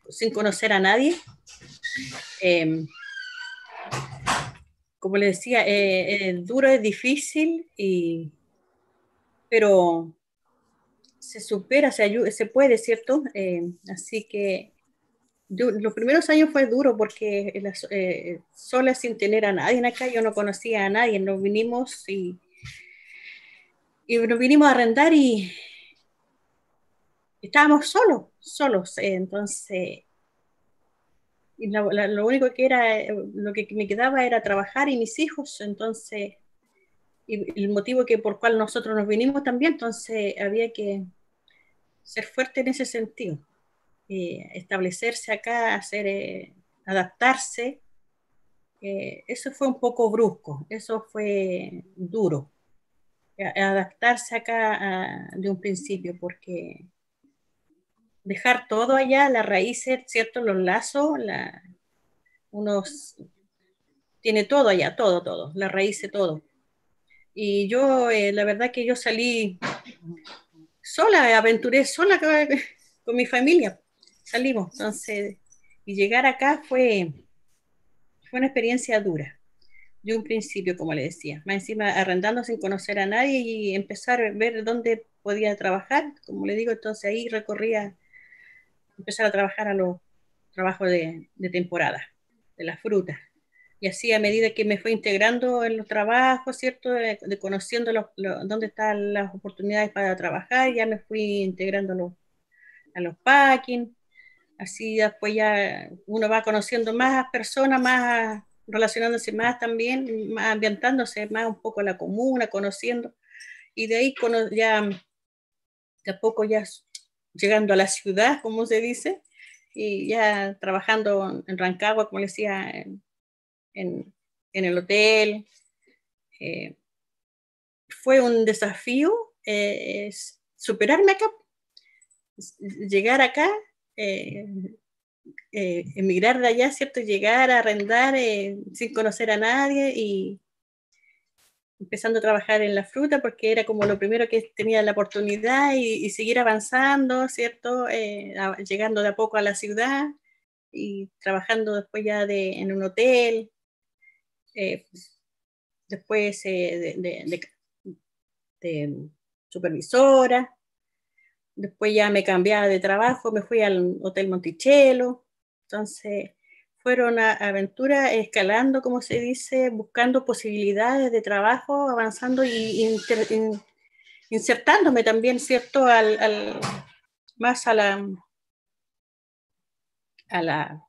sin conocer a nadie. Como le decía, duro, es difícil, pero se supera, se puede, ¿cierto? Así que los primeros años fue duro porque sola, sin tener a nadie acá, yo no conocía a nadie, nos vinimos y nos vinimos a arrendar y estábamos solos, entonces y lo único que era, lo que me quedaba era trabajar y mis hijos, entonces, y el motivo por cual nosotros nos vinimos también, entonces había que ser fuerte en ese sentido, establecerse acá, adaptarse. Eso fue un poco brusco, eso fue duro, adaptarse acá de un principio, porque dejar todo allá, las raíces, ¿cierto? Los lazos, unos, tiene todo allá, todo, las raíces, todo. Y yo, la verdad que yo salí sola, aventuré sola con mi familia, salimos, entonces, y llegar acá fue una experiencia dura, de un principio, como le decía, más encima arrendando sin conocer a nadie y empezar a ver dónde podía trabajar, como le digo, entonces ahí empezar a trabajar a los trabajos de temporada, de las frutas. Y así a medida que me fue integrando en los trabajos, ¿cierto? De conociendo dónde están las oportunidades para trabajar, ya me fui integrando a los packing, así después ya uno va conociendo más personas, más relacionándose más también, más ambientándose más un poco en la comuna, conociendo, y de ahí ya de a poco ya llegando a la ciudad, como se dice, y ya trabajando en Rancagua, como le decía, en, en el hotel. Eh, Fue un desafío superarme acá, llegar acá, eh, emigrar de allá, ¿cierto? Llegar a arrendar sin conocer a nadie y empezando a trabajar en la fruta porque era como lo primero que tenía la oportunidad y seguir avanzando, ¿cierto? Llegando de a poco a la ciudad y trabajando después ya en un hotel, eh, después de supervisora, después ya me cambiaba de trabajo, me fui al Hotel Monticello, entonces fueron aventuras escalando, como se dice, buscando posibilidades de trabajo, avanzando y insertándome también, ¿cierto?, más a la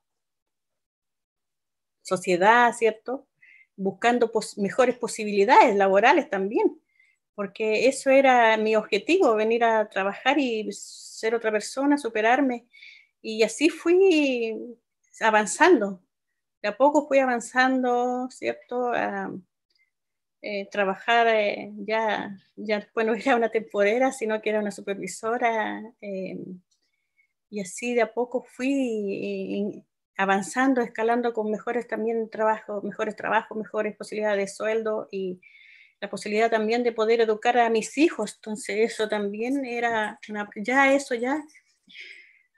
sociedad, ¿cierto?, buscando mejores posibilidades laborales también, porque eso era mi objetivo, venir a trabajar y ser otra persona, superarme, y así fui avanzando, de a poco fui avanzando, ¿cierto?, trabajar ya después no era una temporera, sino que era una supervisora, y así de a poco fui avanzando, escalando con mejores también mejores trabajos, mejores posibilidades de sueldo y la posibilidad también de poder educar a mis hijos. Entonces eso también era, ya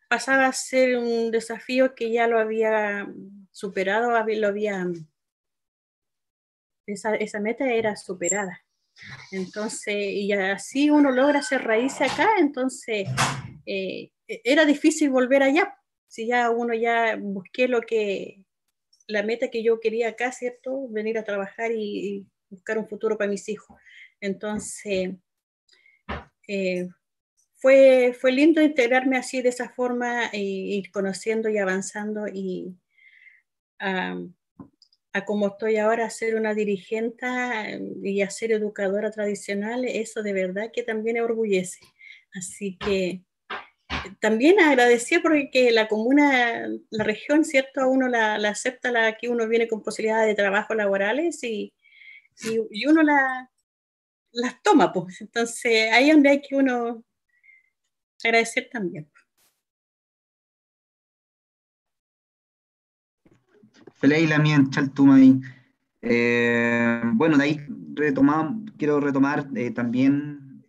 pasaba a ser un desafío que ya lo había superado, esa meta era superada. Entonces, y así uno logra hacer raíces acá, entonces era difícil volver allá. Si ya uno ya busqué la meta que yo quería acá, ¿cierto? Venir a trabajar y buscar un futuro para mis hijos. Entonces, fue lindo integrarme así de esa forma, ir conociendo y avanzando y a como estoy ahora, a ser una dirigente y a ser educadora tradicional, eso de verdad que también me orgullece. Así que también agradecía porque la comuna, la región, ¿cierto? A uno la acepta, que uno viene con posibilidades de trabajo laborales y uno las toma, pues. Entonces, ahí es donde hay que uno agradecer también. Feleila mien chaltumay. Bueno, de ahí quiero retomar también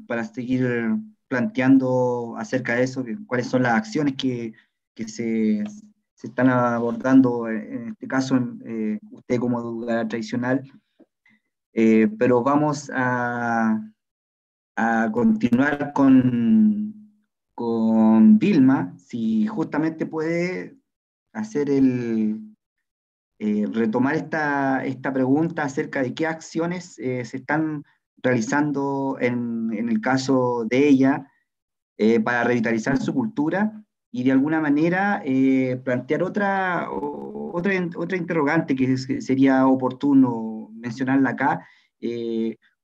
para seguir planteando acerca de eso, cuáles son las acciones que se están abordando, en este caso, usted como educadora tradicional. Pero vamos a continuar con Vilma, si justamente puede hacer retomar esta pregunta acerca de qué acciones se están realizando en el caso de ella para revitalizar su cultura y de alguna manera plantear otra interrogante que sería oportuno mencionarla acá.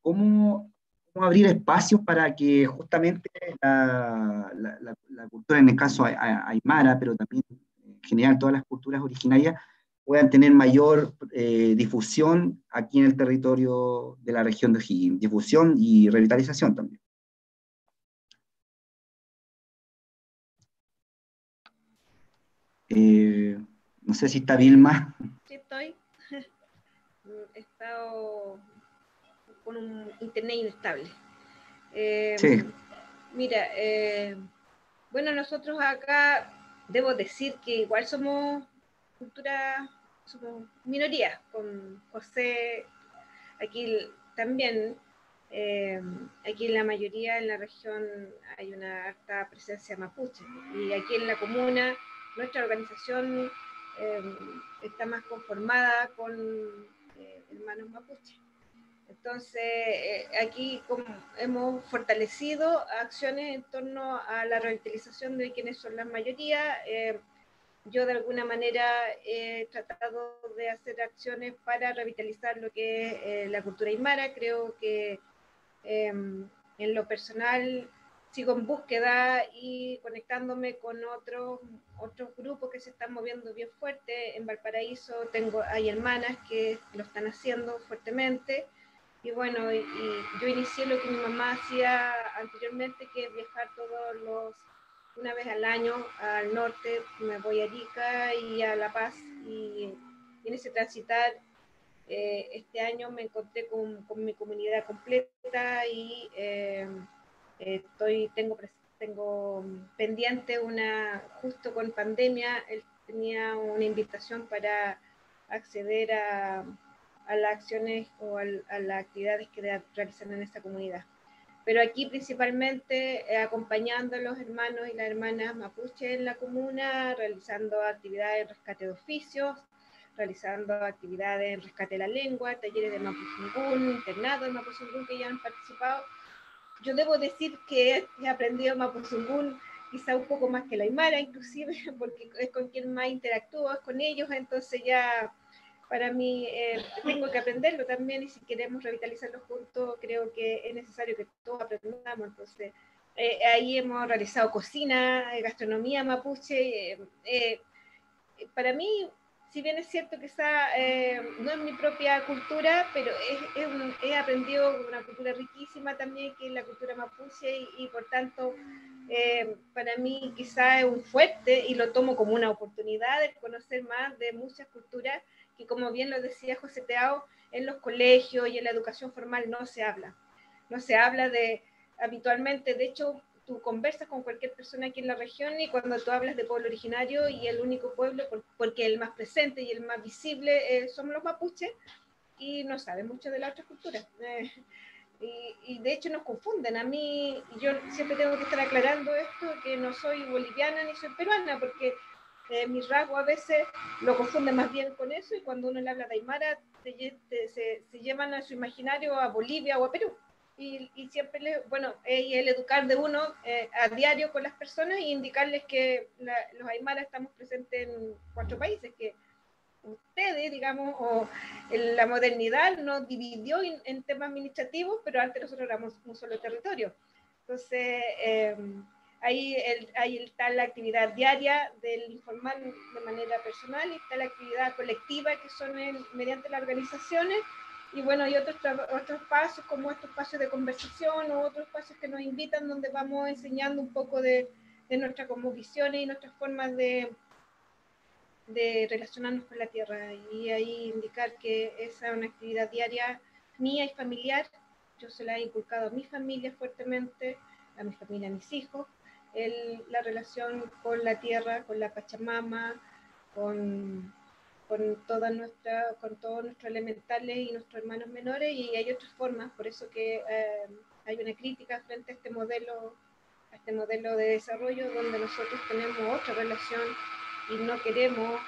¿Cómo abrir espacios para que justamente la cultura, en el caso aymara, pero también en general todas las culturas originarias, puedan tener mayor difusión aquí en el territorio de la región de O'Higgins, difusión y revitalización también. No sé si está Vilma. Sí, estoy. He estado con un internet inestable. Sí. Mira, bueno, nosotros acá, debo decir que igual somos cultura, somos minoría, con José, aquí también, aquí en la mayoría en la región hay una alta presencia mapuche, y aquí en la comuna, nuestra organización está más conformada con hermanos mapuche. Entonces, aquí hemos fortalecido acciones en torno a la revitalización de quienes son la mayoría. Yo de alguna manera he tratado de hacer acciones para revitalizar lo que es la cultura aymara. Creo que en lo personal sigo en búsqueda y conectándome con otros grupos que se están moviendo bien fuerte. En Valparaíso hay hermanas que lo están haciendo fuertemente. Y bueno, y yo inicié lo que mi mamá hacía anteriormente, que es viajar una vez al año al norte. Me voy a Arica y a La Paz, y en ese transitar este año me encontré con mi comunidad completa, y tengo pendiente justo con pandemia, él tenía una invitación para acceder a las acciones o a las actividades que realizan en esta comunidad. Pero aquí principalmente acompañando a los hermanos y las hermanas mapuche en la comuna, realizando actividades de rescate de oficios, realizando actividades en rescate de la lengua, talleres de mapuzungún, internados de mapuzungún que ya han participado. Yo debo decir que he aprendido mapuzungún quizá un poco más que la aymara, inclusive, porque es con quien más interactúo, es con ellos, entonces ya para mí tengo que aprenderlo también, y si queremos revitalizarlo juntos, creo que es necesario que todos aprendamos. Entonces, ahí hemos realizado cocina, gastronomía mapuche. Para mí, si bien es cierto que no es mi propia cultura, pero he aprendido una cultura riquísima también, que es la cultura mapuche, y por tanto, para mí quizá es un fuerte, y lo tomo como una oportunidad de conocer más de muchas culturas que, como bien lo decía José Teao, en los colegios y en la educación formal no se habla. No se habla habitualmente, de hecho, tú conversas con cualquier persona aquí en la región, y cuando tú hablas de pueblo originario y el único pueblo, porque el más presente y el más visible somos los mapuches, y no saben mucho de la otra cultura. Y de hecho nos confunden. A mí, yo siempre tengo que estar aclarando esto, que no soy boliviana ni soy peruana, porque mis rasgos a veces lo confunden más bien con eso, y cuando uno le habla de aymara se llevan a su imaginario a Bolivia o a Perú. Y siempre, el educar de uno a diario con las personas, y indicarles que los aymaras estamos presentes en 4 países, que ustedes, digamos, o la modernidad nos dividió en temas administrativos, pero antes nosotros éramos un solo territorio. Entonces, ahí está la actividad diaria del informar de manera personal, y está la actividad colectiva, que son mediante las organizaciones, y bueno, y otros pasos, como estos espacios de conversación, o otros espacios que nos invitan, donde vamos enseñando un poco de nuestras cosmovisiones y nuestras formas de relacionarnos con la tierra. Y ahí indicar que esa es una actividad diaria mía y familiar. Yo se la he inculcado a mi familia fuertemente, a mi familia, a mis hijos, la relación con la tierra, con la Pachamama, con todos nuestros elementales y nuestros hermanos menores, y hay otras formas. Por eso que hay una crítica frente a este modelo de desarrollo, donde nosotros tenemos otra relación y no queremos,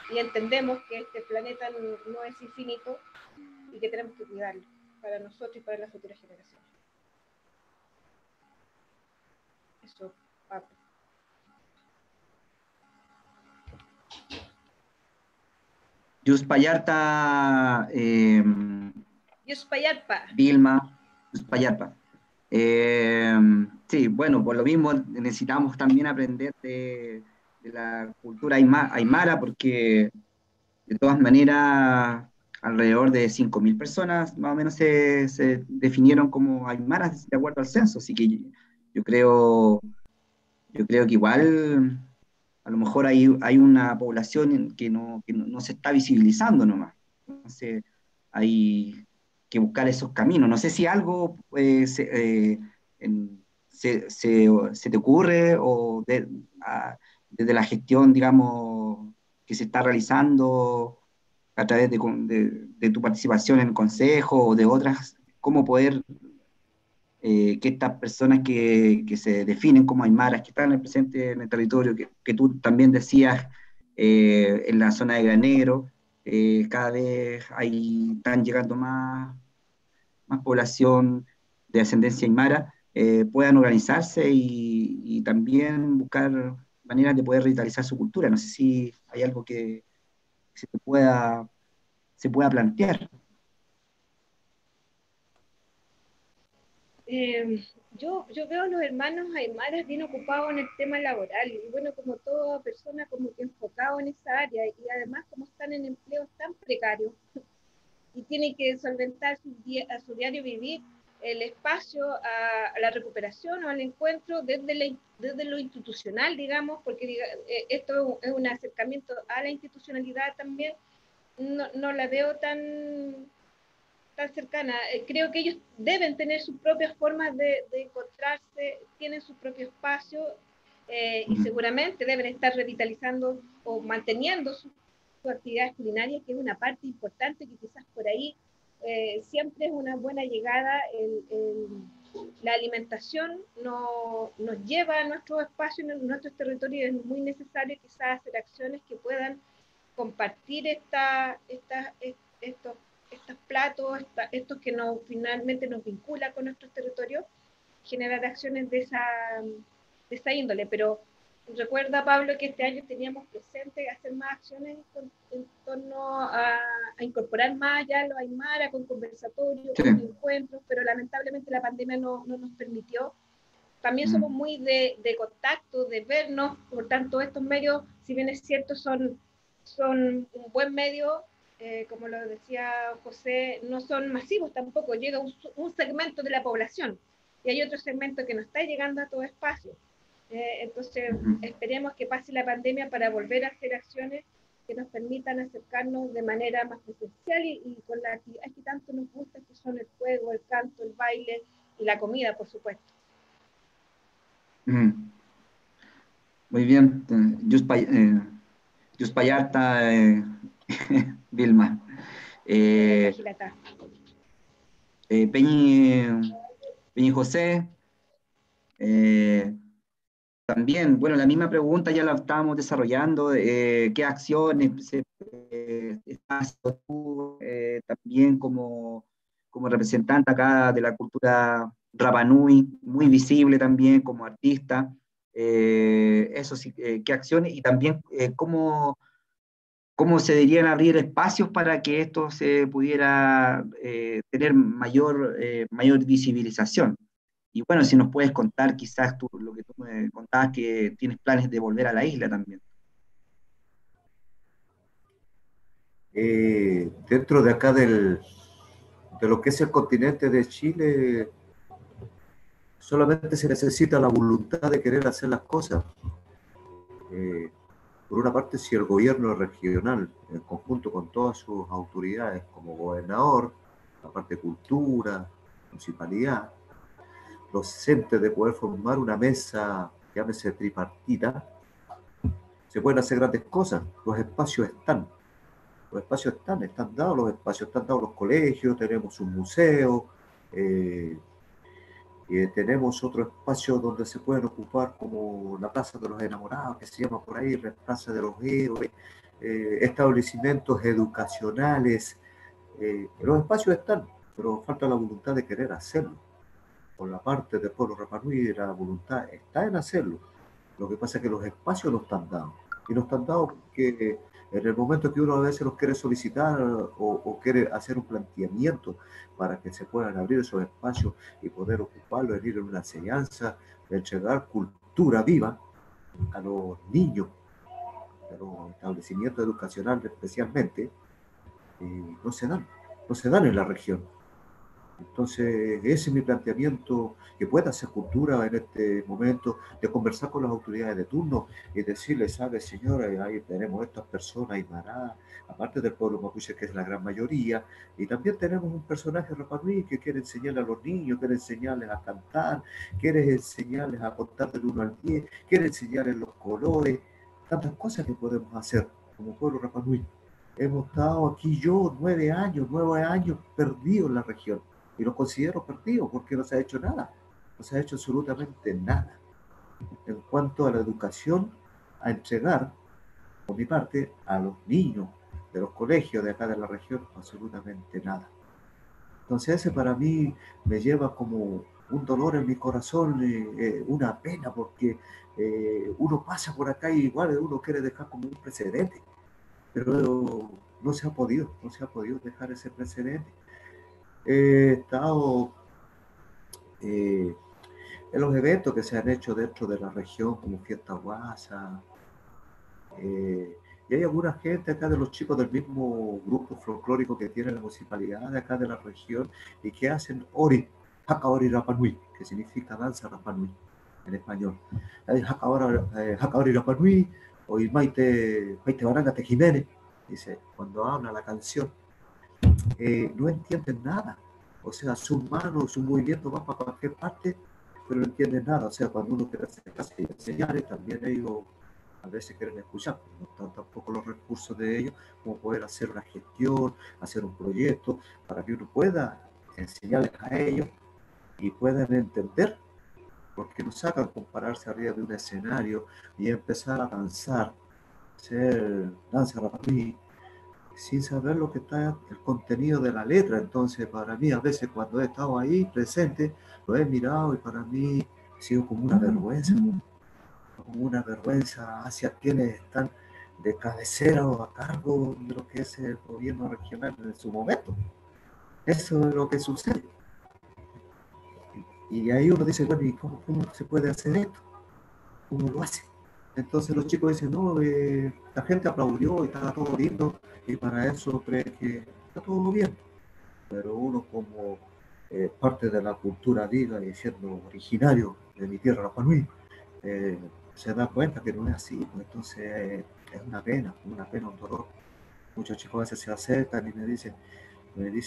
y entendemos que este planeta no es infinito, y que tenemos que cuidarlo para nosotros y para las futuras generaciones. Eso, Pablo. Yuspayarta, Yuspayarpa. Vilma, Yuspayarpa. Sí, bueno, por lo mismo necesitamos también aprender de la cultura aymara, porque de todas maneras alrededor de 5.000 personas más o menos se definieron como aymaras de acuerdo al censo, así que yo creo, yo creo que igual a lo mejor hay una población que no se está visibilizando nomás. Entonces hay que buscar esos caminos. No sé si algo se te ocurre o desde la gestión, digamos, que se está realizando a través de tu participación en el consejo o de otras, cómo poder que estas personas que se definen como aymaras, que están presentes en el territorio, que tú también decías en la zona de Granero, cada vez están llegando más población de ascendencia aymara, puedan organizarse y también buscar maneras de poder revitalizar su cultura. No sé si hay algo que se pueda plantear. Yo veo a los hermanos aymaras bien ocupados en el tema laboral y bueno, como toda persona como que enfocado en esa área y además como están en empleos tan precarios y tienen que solventar a su diario vivir el espacio a la recuperación o al encuentro desde lo institucional, digamos, porque esto es un acercamiento a la institucionalidad también, no la veo tan cercana. Creo que ellos deben tener sus propias formas de encontrarse, tienen su propio espacio y seguramente deben estar revitalizando o manteniendo sus actividades culinarias, que es una parte importante que quizás por ahí siempre es una buena llegada. La alimentación nos lleva a nuestros espacios, en nuestros territorios, es muy necesario quizás hacer acciones que puedan compartir estos platos, estos que finalmente nos vinculan con nuestros territorios, generar acciones de esa índole. Pero recuerda, Pablo, que este año teníamos presente hacer más acciones en torno a incorporar más ya los aymara con conversatorios, con encuentros, pero lamentablemente la pandemia no nos permitió. También somos muy de contacto, de vernos, por tanto estos medios, si bien es cierto, son un buen medio, como lo decía José, no son masivos tampoco, llega un segmento de la población y hay otro segmento que no está llegando a todo espacio. Entonces, esperemos que pase la pandemia para volver a hacer acciones que nos permitan acercarnos de manera más presencial y con las actividades que tanto nos gusta, que son el juego, el canto, el baile y la comida, por supuesto. Muy bien, Yuspayarta, Vilma. Peñi José, también, bueno, la misma pregunta ya la estábamos desarrollando, ¿qué acciones estás tú también como representante acá de la cultura Rapanui, muy visible también como artista? Eso sí, ¿qué acciones? Y también, ¿cómo se deberían abrir espacios para que esto se pudiera tener mayor visibilización? Y bueno, si nos puedes contar quizás lo que tú me contabas, que tienes planes de volver a la isla también. Dentro de acá de lo que es el continente de Chile, solamente se necesita la voluntad de querer hacer las cosas. Por una parte, si el gobierno regional, en conjunto con todas sus autoridades, como gobernador, la parte de cultura, municipalidad, los entes de poder formar una mesa, llámese tripartita, se pueden hacer grandes cosas. Los espacios están dados los espacios, están dados los colegios, tenemos un museo, tenemos otro espacio donde se pueden ocupar como la Plaza de los Enamorados, que se llama por ahí, la Plaza de los Héroes, establecimientos educacionales. Los espacios están, pero falta la voluntad de querer hacerlo. Por la parte del pueblo Rapanui, la voluntad está en hacerlo. Lo que pasa es que los espacios no están dados. Y no están dados porque en el momento que uno a veces los quiere solicitar o quiere hacer un planteamiento para que se puedan abrir esos espacios y poder ocuparlo, en ir en una enseñanza, de entregar cultura viva a los niños, a los establecimientos educacionales especialmente, no se dan en la región. Entonces, ese es mi planteamiento, que pueda hacer cultura en este momento, de conversar con las autoridades de turno y decirles, sabe señora, ahí tenemos estas personas, Aymara, aparte del pueblo mapuche, que es la gran mayoría, y también tenemos un personaje Rapa Nui que quiere enseñarle a los niños, quiere enseñarles a cantar, quiere enseñarles a contar del 1 al 10, quiere enseñarles los colores, tantas cosas que podemos hacer como pueblo Rapa Nui. Hemos estado aquí yo 9 años perdidos en la región. Y lo considero perdido porque no se ha hecho nada, no se ha hecho absolutamente nada. En cuanto a la educación, a entregar, por mi parte, a los niños de los colegios de acá de la región, absolutamente nada. Entonces ese para mí me lleva como un dolor en mi corazón, una pena, porque uno pasa por acá y igual uno quiere dejar como un precedente, pero no se ha podido dejar ese precedente. He estado en los eventos que se han hecho dentro de la región, como Fiesta Guasa, y hay alguna gente acá de los chicos del mismo grupo folclórico que tiene la municipalidad de acá de la región y que hacen Ori, Haka Ori Rapa Nui, que significa danza Rapa Nui en español. Haka Ori Rapa Nui, o Maite Baranga Te Jiménez, dice, cuando habla la canción, no entienden nada. O sea, sus manos, su movimiento van para cualquier parte, pero no entienden nada. O sea, cuando uno quiere hacer clases y enseñar, también ellos a veces quieren escuchar, pero no están tampoco los recursos de ellos como poder hacer una gestión, hacer un proyecto, para que uno pueda enseñarles a ellos y puedan entender, porque no sacan compararse arriba de un escenario y empezar a danzar, hacer danza para mí, sin saber lo que está el contenido de la letra. Entonces, para mí, a veces cuando he estado ahí presente, lo he mirado y para mí ha sido como una vergüenza hacia quienes están de cabecera o a cargo de lo que es el gobierno regional en su momento. Eso es lo que sucede. Y ahí uno dice, bueno, ¿y cómo se puede hacer esto? ¿Cómo lo hace? Entonces los chicos dicen, no, la gente aplaudió y estaba todo lindo, y para eso cree que está todo bien. Pero uno como parte de la cultura viva y siendo originario de mi tierra, Rapa Nui, se da cuenta que no es así. Pues entonces es una pena, un dolor. Muchos chicos a veces se acercan y me dicen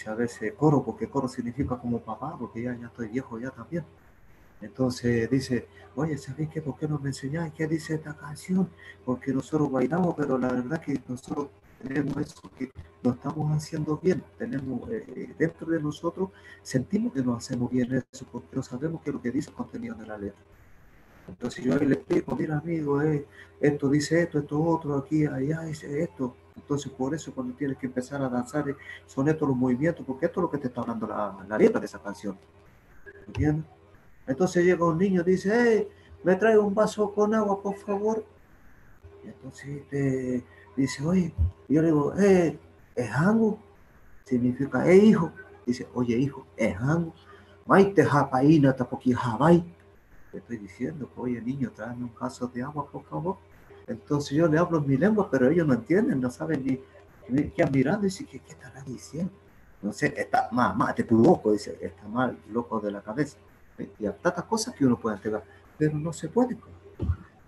a veces coro, porque coro significa como papá, porque ya estoy viejo ya también. Entonces dice, oye, ¿sabéis qué? ¿Por qué no me enseñáis qué dice esta canción? Porque nosotros bailamos, pero la verdad que nosotros tenemos eso que no estamos haciendo bien. Tenemos dentro de nosotros, sentimos que no hacemos bien eso, porque no sabemos qué es lo que dice el contenido de la letra. Entonces yo ahí le explico, mira amigo, esto dice esto otro, aquí, allá dice esto. Entonces por eso cuando tienes que empezar a danzar, son estos los movimientos, porque esto es lo que te está hablando la letra de esa canción. ¿Entiendes? Entonces llega un niño y dice, hey, me trae un vaso con agua, por favor. Y entonces te dice, oye, y yo le digo, ¿es hango? Significa, hijo. Dice, oye, hijo, ¿es hango? Maite japaína tapoqui jabai. Le estoy diciendo, oye, niño, tráeme un vaso de agua, por favor. Entonces yo le hablo en mi lengua, pero ellos no entienden, no saben ni qué mirando y dice, ¿qué estará diciendo? No sé, está mal, te equivoco, dice, está mal, loco de la cabeza. Y hay tantas cosas que uno puede entregar, pero no se puede.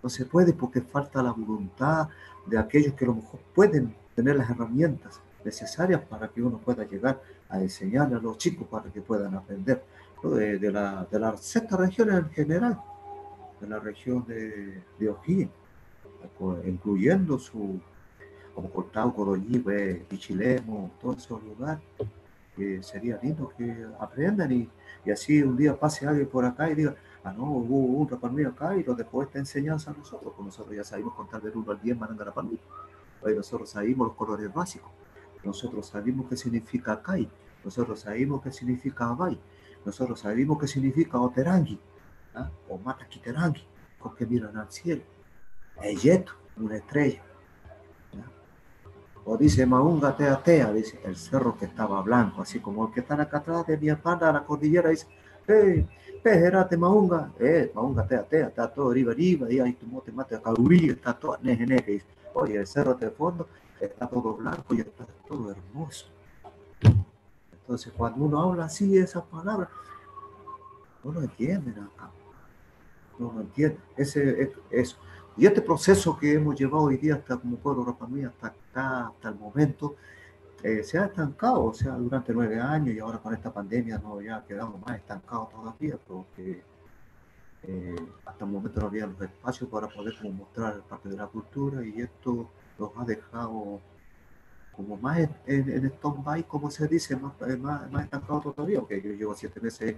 No se puede porque falta la voluntad de aquellos que a lo mejor pueden tener las herramientas necesarias para que uno pueda llegar a enseñarle a los chicos para que puedan aprender, ¿no? de las sexta regiones en general, de la región de O'Higgins, incluyendo como Cortauco, Doñibe, Pichilemu, todos esos lugares. Que sería lindo que aprendan y así un día pase alguien por acá y diga, no, hubo un Rapa Nui acá y lo dejó esta enseñanza a nosotros, pues nosotros ya sabemos contar del 1 al 10 Mananga Rapa Nui. Hoy nosotros sabemos los colores básicos, nosotros sabemos qué significa Kai, nosotros sabemos qué significa Abai, nosotros sabemos qué significa Oterangi, o Mata Kiterangi, porque miran al cielo. Eyeto, una estrella. ¿Ya? O dice Maunga Tea Tea, dice el cerro que estaba blanco, así como el que está acá atrás de mi espalda, la cordillera, dice, hey, pejerate Maunga, Maunga Tea Tea, está todo arriba, y ahí tu mote mate a Carurí, está todo neje, dice, oye, el cerro de fondo está todo blanco y está todo hermoso. Entonces, cuando uno habla así esas palabras, uno entiende acá. No entiende. Eso. Y este proceso que hemos llevado hoy día hasta como pueblo Rapa Nui hasta acá, hasta el momento, se ha estancado, o sea, durante 9 años y ahora con esta pandemia no ya quedamos más estancados todavía, porque hasta el momento no había los espacios para poder como mostrar parte de la cultura y esto nos ha dejado como más en stand-by, como se dice, más estancado todavía, porque yo llevo 7 meses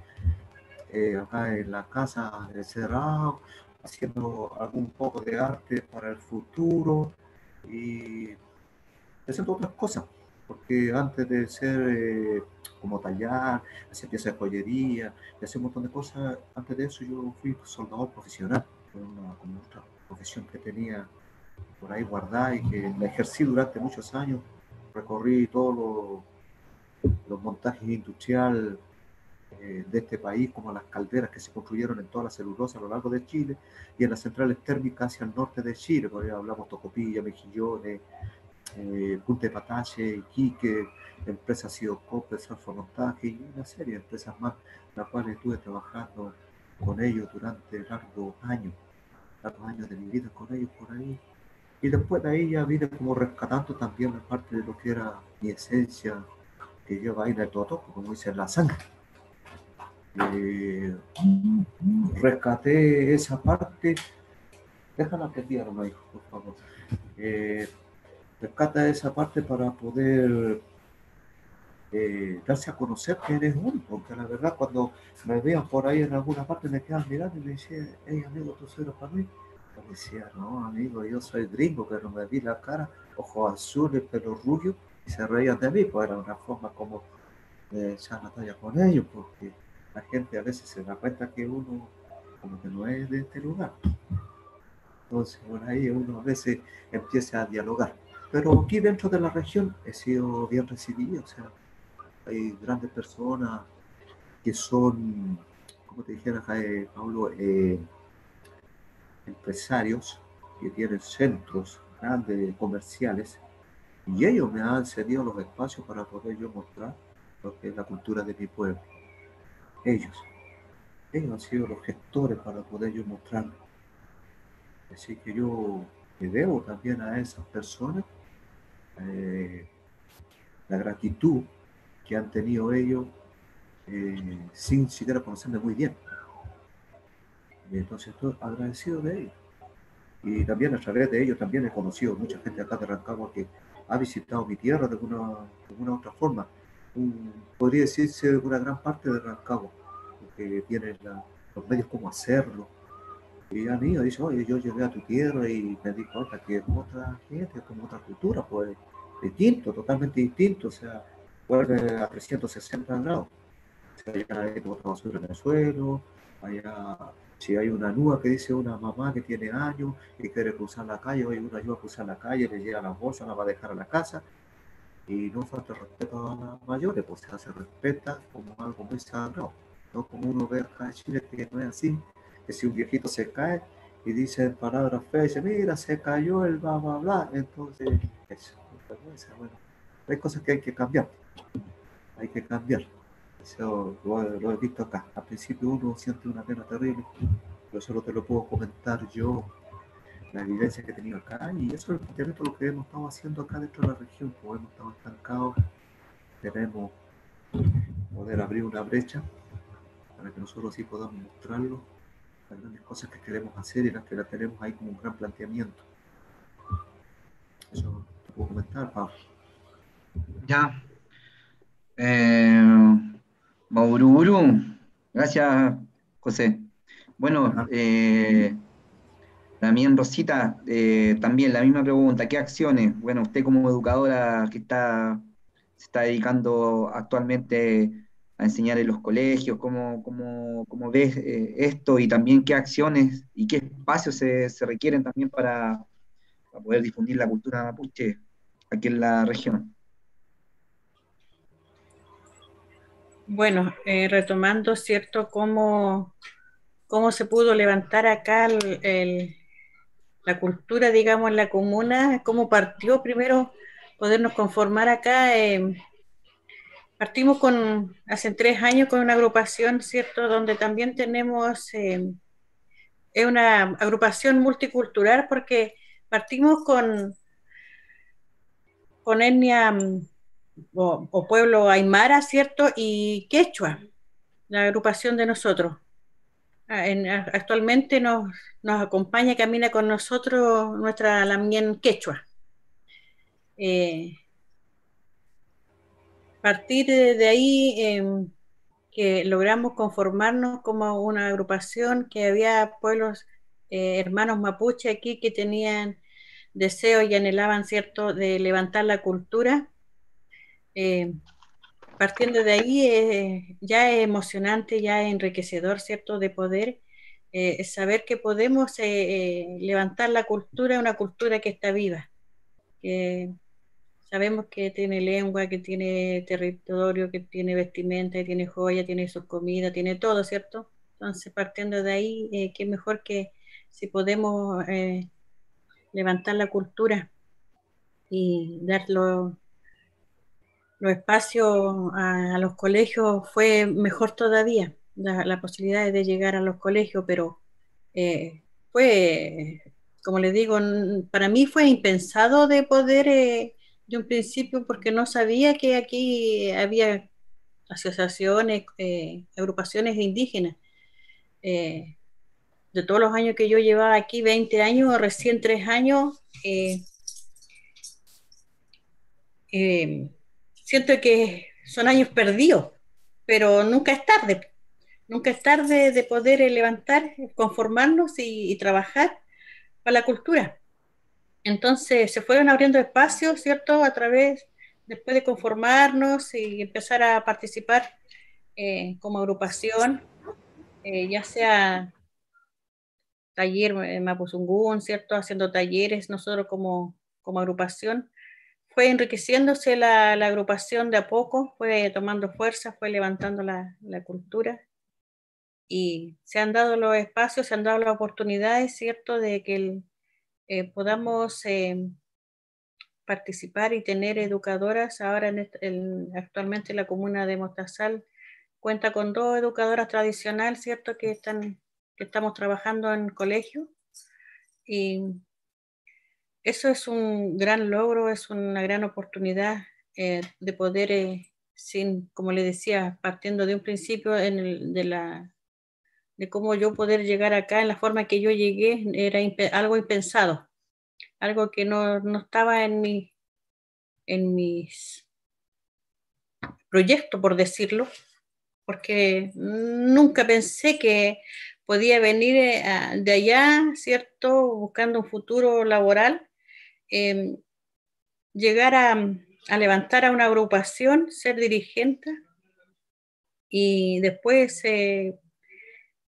acá en la casa encerrado, haciendo algún poco de arte para el futuro y haciendo otras cosas, porque antes de ser como tallar, hacer piezas de joyería y hacer un montón de cosas, antes de eso yo fui soldador profesional, fue como otra profesión que tenía por ahí guardada y que la ejercí durante muchos años, recorrí todos los montajes industriales de este país, como las calderas que se construyeron en toda la celulosa a lo largo de Chile y en las centrales térmicas hacia el norte de Chile, por ahí hablamos Tocopilla, Mejillones, Punta de Patache, Iquique, empresas Sidocope, Salfomontaje y una serie de empresas más, las cuales estuve trabajando con ellos durante largos años de mi vida con ellos por ahí. Y después de ahí ya vine como rescatando también la parte de lo que era mi esencia que lleva ahí en el totoco, como dice, en la sangre. Rescaté esa parte, déjala prendida, no, hijo, por favor. Rescata esa parte para poder darse a conocer que eres único, porque la verdad cuando me veían por ahí en alguna parte me quedaban mirando y me decían, hey amigo, ¿tú eres para mí? Yo decía, no amigo, yo soy gringo, pero me vi la cara, ojos azules, pelo rubio, y se reían de mí, pues era una forma como de echar la talla con ellos, porque la gente a veces se da cuenta que uno como que no es de este lugar. Entonces por ahí uno a veces empieza a dialogar. Pero aquí dentro de la región he sido bien recibido, o sea, hay grandes personas que son, como te dijera Pablo, empresarios que tienen centros grandes comerciales y ellos me han cedido los espacios para poder yo mostrar lo que es la cultura de mi pueblo. Ellos han sido los gestores para poder yo mostrarlo. Así que yo le debo también a esas personas la gratitud que han tenido ellos sin siquiera conocerme muy bien. Y entonces estoy agradecido de ellos. Y también a través de ellos también he conocido mucha gente acá de Rancagua que ha visitado mi tierra de alguna otra forma. Podría decirse una gran parte de Rancagua, porque tienen los medios como hacerlo. Y han ido, dicen, oye, yo llegué a tu tierra y me di cuenta que es otra gente, es como otra cultura, pues distinto, totalmente distinto, o sea, vuelve a 360 grados. O sea, ya hay otra basura en el suelo, allá, si hay una nube que dice una mamá que tiene años y quiere cruzar la calle, oye, uno ayuda a cruzar la calle, le llega la bolsa, la va a dejar a la casa, y no falta respeto a las mayores, pues se respeta como algo muy sagrado, no como uno ve acá en Chile que no es así, que si un viejito se cae y dice palabras feas, dice, mira, se cayó el bla, bla, bla, entonces, eso, bueno, hay cosas que hay que cambiar, eso lo he visto acá, al principio uno siente una pena terrible, pero solo te lo puedo comentar yo, la evidencia que he tenido acá, y eso es efectivamente lo que hemos estado haciendo acá dentro de la región, como hemos estado estancados, debemos poder abrir una brecha para que nosotros sí podamos mostrarlo, las grandes cosas que queremos hacer y las que la tenemos ahí como un gran planteamiento. Eso te puedo comentar, Pablo. Ya. Maururu. Gracias, José. Bueno, también Rosita, también la misma pregunta, ¿qué acciones? Bueno, usted como educadora que se está dedicando actualmente a enseñar en los colegios, ¿cómo ves esto y también qué acciones y qué espacios se requieren también para poder difundir la cultura mapuche aquí en la región. Bueno, retomando, ¿cierto?, cómo se pudo levantar acá la cultura, digamos, en la comuna, cómo partió primero podernos conformar acá. Partimos hace 3 años con una agrupación, ¿cierto?, donde también tenemos, es una agrupación multicultural porque partimos con etnia o pueblo aymara, ¿cierto?, y quechua, la agrupación de nosotros. Actualmente nos acompaña, camina con nosotros nuestra Lamien quechua. Partir de ahí, que logramos conformarnos como una agrupación, que había pueblos hermanos mapuche aquí que tenían deseo y anhelaban, ¿cierto?, de levantar la cultura. Partiendo de ahí, ya es emocionante, ya es enriquecedor, ¿cierto?, de poder saber que podemos levantar la cultura, una cultura que está viva, que sabemos que tiene lengua, que tiene territorio, que tiene vestimenta, que tiene joya, tiene sus comidas, tiene todo, ¿cierto? Entonces, partiendo de ahí, qué mejor que si podemos levantar la cultura y dar los espacios a los colegios, fue mejor todavía, la posibilidad de llegar a los colegios, pero fue, como les digo, para mí fue impensado de poder de un principio, porque no sabía que aquí había asociaciones, agrupaciones indígenas. De todos los años que yo llevaba aquí, 20 años, recién 3 años, siento que son años perdidos, pero nunca es tarde. Nunca es tarde de poder levantar, conformarnos y trabajar para la cultura. Entonces se fueron abriendo espacios, ¿cierto?, a través, después de conformarnos y empezar a participar como agrupación, ya sea taller Mapuzungún, ¿cierto?, haciendo talleres, nosotros como agrupación. Fue enriqueciéndose la agrupación de a poco, fue tomando fuerza, fue levantando la cultura, y se han dado los espacios, se han dado las oportunidades, ¿cierto?, de que podamos participar y tener educadoras. Ahora actualmente la comuna de Mostazal cuenta con 2 educadoras tradicionales, ¿cierto?, que estamos trabajando en colegio, y eso es un gran logro, es una gran oportunidad de poder, como le decía, partiendo de un principio de cómo yo poder llegar acá en la forma que yo llegué, era algo impensado, algo que no estaba en mis proyectos, por decirlo, porque nunca pensé que podía venir de allá, ¿cierto?, buscando un futuro laboral, llegar a levantar a una agrupación, ser dirigente, y después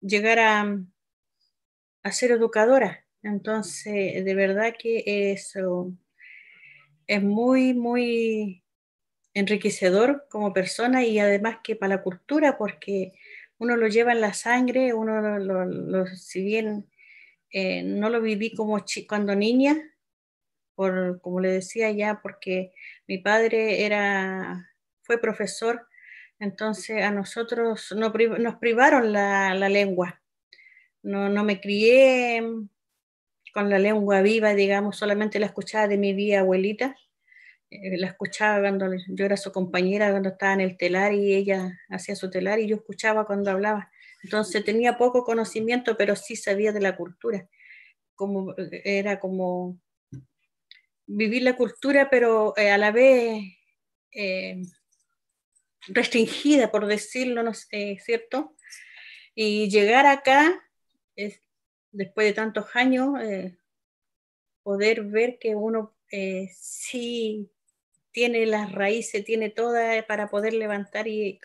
llegar a ser educadora. Entonces, de verdad que eso es muy, muy enriquecedor como persona, y además que para la cultura, porque uno lo lleva en la sangre, uno si bien no lo viví como cuando niña, como le decía ya, porque mi padre fue profesor, entonces a nosotros nos privaron la lengua. No me crié con la lengua viva, digamos, solamente la escuchaba de mi bisabuelita. La escuchaba cuando yo era su compañera, cuando estaba en el telar y ella hacía su telar, y yo escuchaba cuando hablaba. Entonces tenía poco conocimiento, pero sí sabía de la cultura. Era como vivir la cultura, pero a la vez restringida, por decirlo, no sé, ¿cierto? Y llegar acá, después de tantos años, poder ver que uno sí tiene las raíces, tiene toda para poder levantar y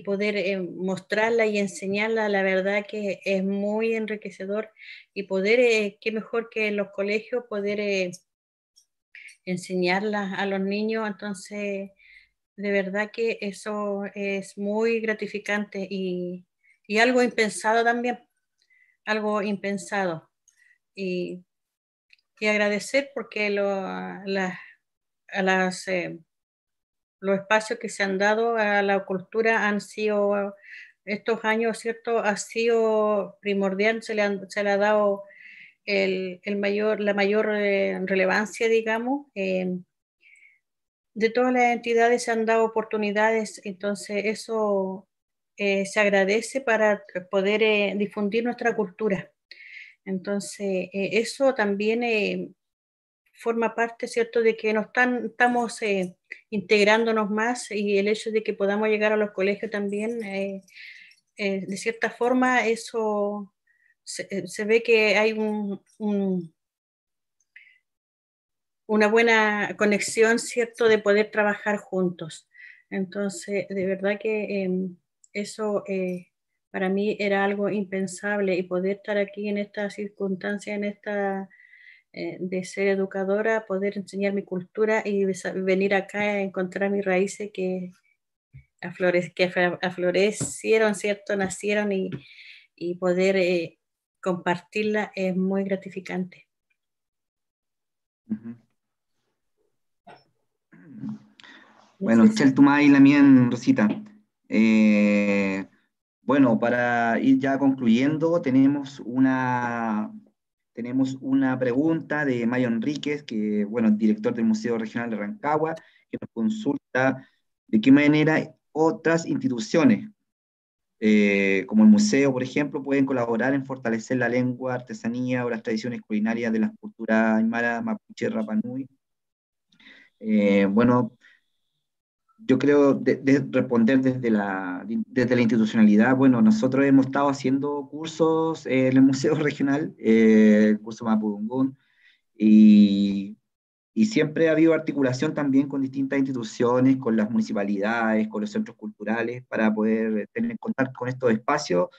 poder mostrarla y enseñarla. La verdad que es muy enriquecedor y poder, qué mejor que en los colegios, poder enseñarla a los niños. Entonces, de verdad que eso es muy gratificante y algo impensado también, algo impensado. Y, y agradecer porque los espacios que se han dado a la cultura han sido, estos años, ¿cierto? Ha sido primordial, se le ha dado la mayor relevancia, digamos. De todas las entidades se han dado oportunidades, entonces eso se agradece para poder difundir nuestra cultura. Entonces, eso también forma parte, ¿cierto?, de que estamos integrándonos más, y el hecho de que podamos llegar a los colegios también, de cierta forma, eso se ve que hay una buena conexión, ¿cierto?, de poder trabajar juntos. Entonces, de verdad que eso para mí era algo impensable, y poder estar aquí en esta circunstancia, de ser educadora, poder enseñar mi cultura y venir acá a encontrar mis raíces que aflorecieron, ¿cierto?, nacieron, y poder compartirla es muy gratificante. Ujú. Bueno, Cheltumay, la mía, Rosita. Bueno, para ir ya concluyendo, tenemos una pregunta de Mayo Enríquez, que, bueno, es director del Museo Regional de Rancagua, que nos consulta de qué manera otras instituciones, como el museo, por ejemplo, pueden colaborar en fortalecer la lengua, artesanía o las tradiciones culinarias de las culturas aymara, mapuche, rapanui. Bueno, yo creo de responder desde la institucionalidad. Bueno, nosotros hemos estado haciendo cursos en el Museo Regional, el curso Mapudungún, y, y siempre ha habido articulación también con distintas instituciones, con las municipalidades, con los centros culturales, para poder tener contacto con estos espacios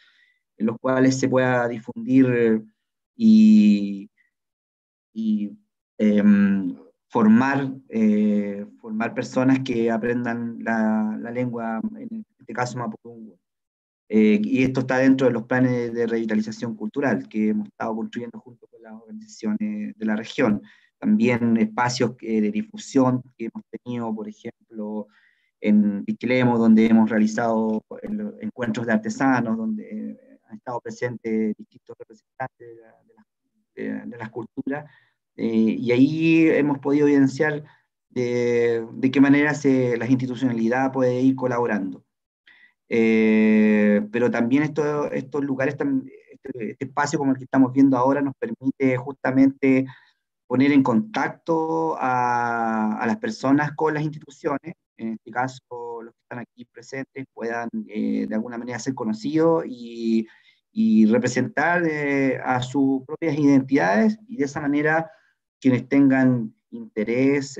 en los cuales se pueda difundir y, y formar personas que aprendan la lengua, en este caso mapudungun. Y esto está dentro de los planes de revitalización cultural que hemos estado construyendo junto con las organizaciones de la región. También espacios de difusión que hemos tenido, por ejemplo, en Pichilemu, donde hemos realizado encuentros de artesanos, donde han estado presentes distintos representantes de las culturas, y ahí hemos podido evidenciar de qué manera la institucionalidad puede ir colaborando. Pero también estos lugares, este espacio como el que estamos viendo ahora, nos permite justamente poner en contacto a las personas con las instituciones. En este caso, los que están aquí presentes puedan de alguna manera ser conocidos y representar a sus propias identidades, y de esa manera quienes tengan interés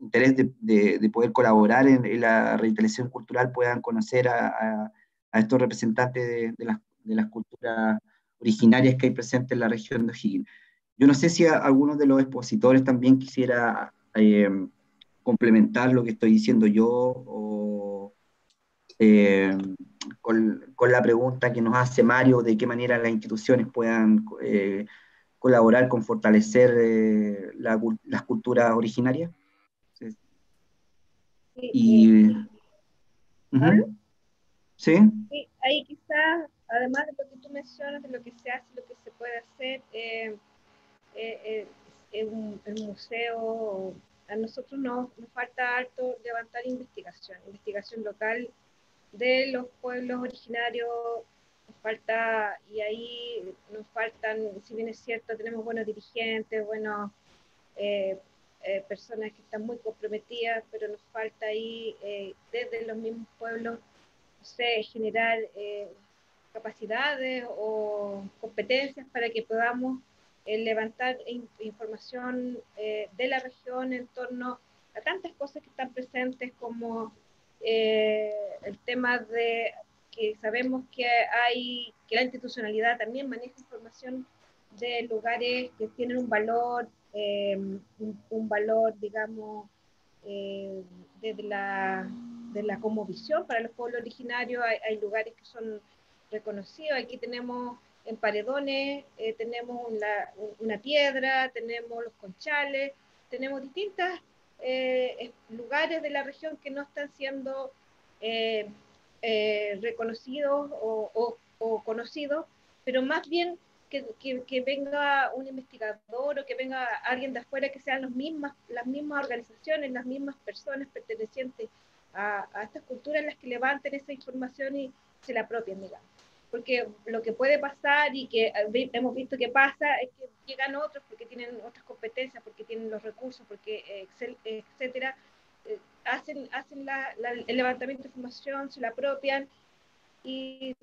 interés de poder colaborar en la revitalización cultural, puedan conocer a estos representantes de las culturas originarias que hay presentes en la región de O'Higgins. Yo no sé si alguno de los expositores también quisiera complementar lo que estoy diciendo yo, o con la pregunta que nos hace Mario, de qué manera las instituciones puedan colaborar con fortalecer las culturas originarias. Sí. Y, ¿Pablo? ¿sí? Sí, ahí quizás, además de lo que tú mencionas, de lo que se hace, lo que se puede hacer, el museo, a nosotros nos falta harto levantar investigación local de los pueblos originarios, nos falta, y ahí nos faltan, si bien es cierto, tenemos buenos dirigentes, buenos personas que están muy comprometidas, pero nos falta ahí, desde los mismos pueblos, no sé, generar capacidades o competencias para que podamos el levantar información de la región en torno a tantas cosas que están presentes como el tema de que sabemos que la institucionalidad también maneja información de lugares que tienen un valor, digamos, de la cosmovisión para los pueblos originarios. Hay lugares que son reconocidos. Aquí tenemos en Paredones, tenemos una piedra, tenemos los conchales, tenemos distintos lugares de la región que no están siendo reconocidos o conocidos, pero más bien que venga un investigador o que venga alguien de afuera, que sean las mismas organizaciones, las mismas personas pertenecientes a estas culturas las que levanten esa información y se la apropien, digamos. Porque lo que puede pasar y que hemos visto que pasa es que llegan otros porque tienen otras competencias, porque tienen los recursos, porque etcétera, hacen el levantamiento de información, se la apropian y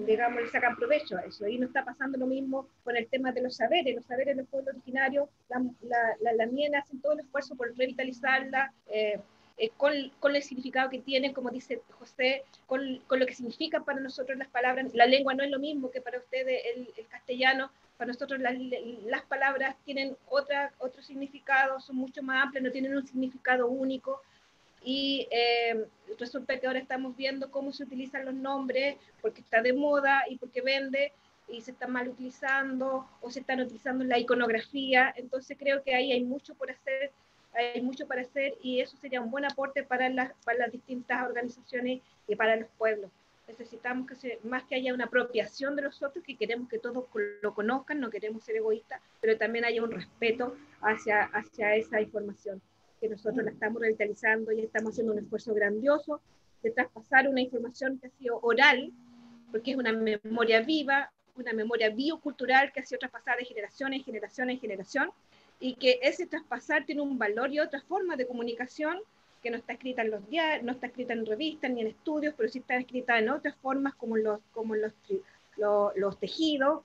digamos, le sacan provecho a eso. Y no está pasando lo mismo con el tema de los saberes de los pueblos originarios. La miena hacen todo el esfuerzo por revitalizarla, con el significado que tienen, como dice José, con lo que significan para nosotros las palabras. La lengua no es lo mismo que para ustedes el castellano. Para nosotros las palabras tienen otro significado, son mucho más amplias, no tienen un significado único. Y resulta que ahora estamos viendo cómo se utilizan los nombres porque está de moda y porque vende y se están mal utilizando o se están utilizando en la iconografía. Entonces creo que ahí hay mucho para hacer y eso sería un buen aporte para las distintas organizaciones y para los pueblos. Necesitamos más que haya una apropiación de los otros, que queremos que todos lo conozcan, no queremos ser egoístas, pero también haya un respeto hacia esa información, que nosotros la estamos revitalizando y estamos haciendo un esfuerzo grandioso de traspasar una información que ha sido oral, porque es una memoria viva, una memoria biocultural que ha sido traspasada de generación en generación en generación, y que ese traspasar tiene un valor y otra forma de comunicación que no está escrita en los diarios, no está escrita en revistas ni en estudios, pero sí está escrita en otras formas como los tejidos,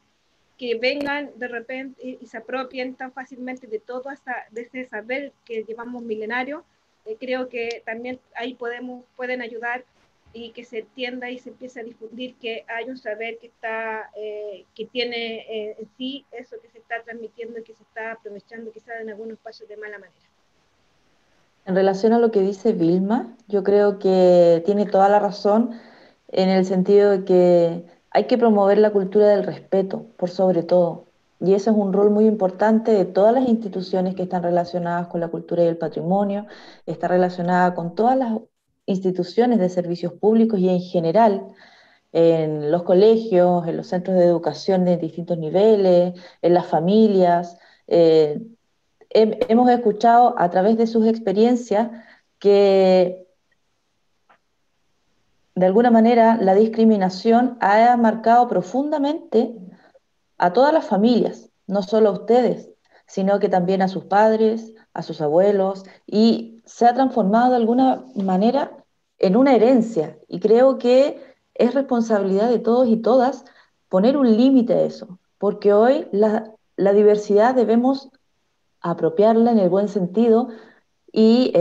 que vengan de repente y se apropien tan fácilmente de todo de ese saber que llevamos milenario. Creo que también ahí pueden ayudar y que se entienda y se empiece a difundir que hay un saber que tiene en sí eso que se está transmitiendo y que se está aprovechando quizás en algunos pasos de mala manera. En relación a lo que dice Vilma, yo creo que tiene toda la razón en el sentido de que hay que promover la cultura del respeto, por sobre todo. Y ese es un rol muy importante de todas las instituciones que están relacionadas con la cultura y el patrimonio, está relacionada con todas las instituciones de servicios públicos y en general en los colegios, en los centros de educación de distintos niveles, en las familias. Hemos escuchado a través de sus experiencias que de alguna manera la discriminación ha marcado profundamente a todas las familias, no solo a ustedes, sino que también a sus padres, a sus abuelos, y se ha transformado de alguna manera en una herencia. Y creo que es responsabilidad de todos y todas poner un límite a eso, porque hoy la diversidad debemos apropiarla en el buen sentido y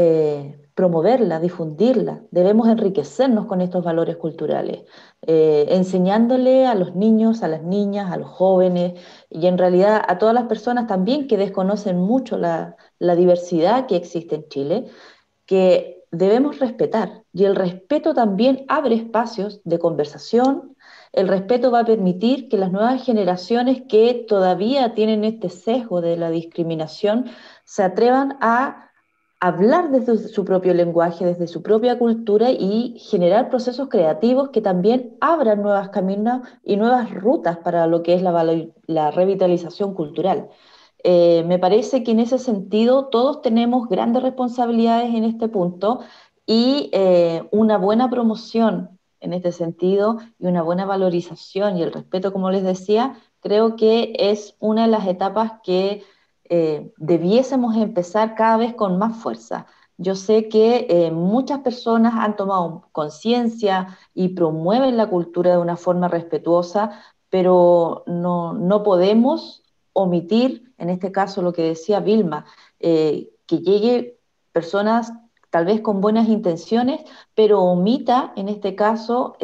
promoverla, difundirla. Debemos enriquecernos con estos valores culturales, enseñándole a los niños, a las niñas, a los jóvenes y en realidad a todas las personas también que desconocen mucho la diversidad que existe en Chile, que debemos respetar. Y el respeto también abre espacios de conversación. El respeto va a permitir que las nuevas generaciones que todavía tienen este sesgo de la discriminación se atrevan a hablar desde su propio lenguaje, desde su propia cultura y generar procesos creativos que también abran nuevos caminos y nuevas rutas para lo que es la revitalización cultural. Me parece que en ese sentido todos tenemos grandes responsabilidades en este punto y una buena promoción en este sentido y una buena valorización y el respeto, como les decía, creo que es una de las etapas que debiésemos empezar cada vez con más fuerza. Yo sé que muchas personas han tomado conciencia y promueven la cultura de una forma respetuosa, pero no podemos omitir, en este caso lo que decía Vilma, que llegue personas tal vez con buenas intenciones, pero omita en este caso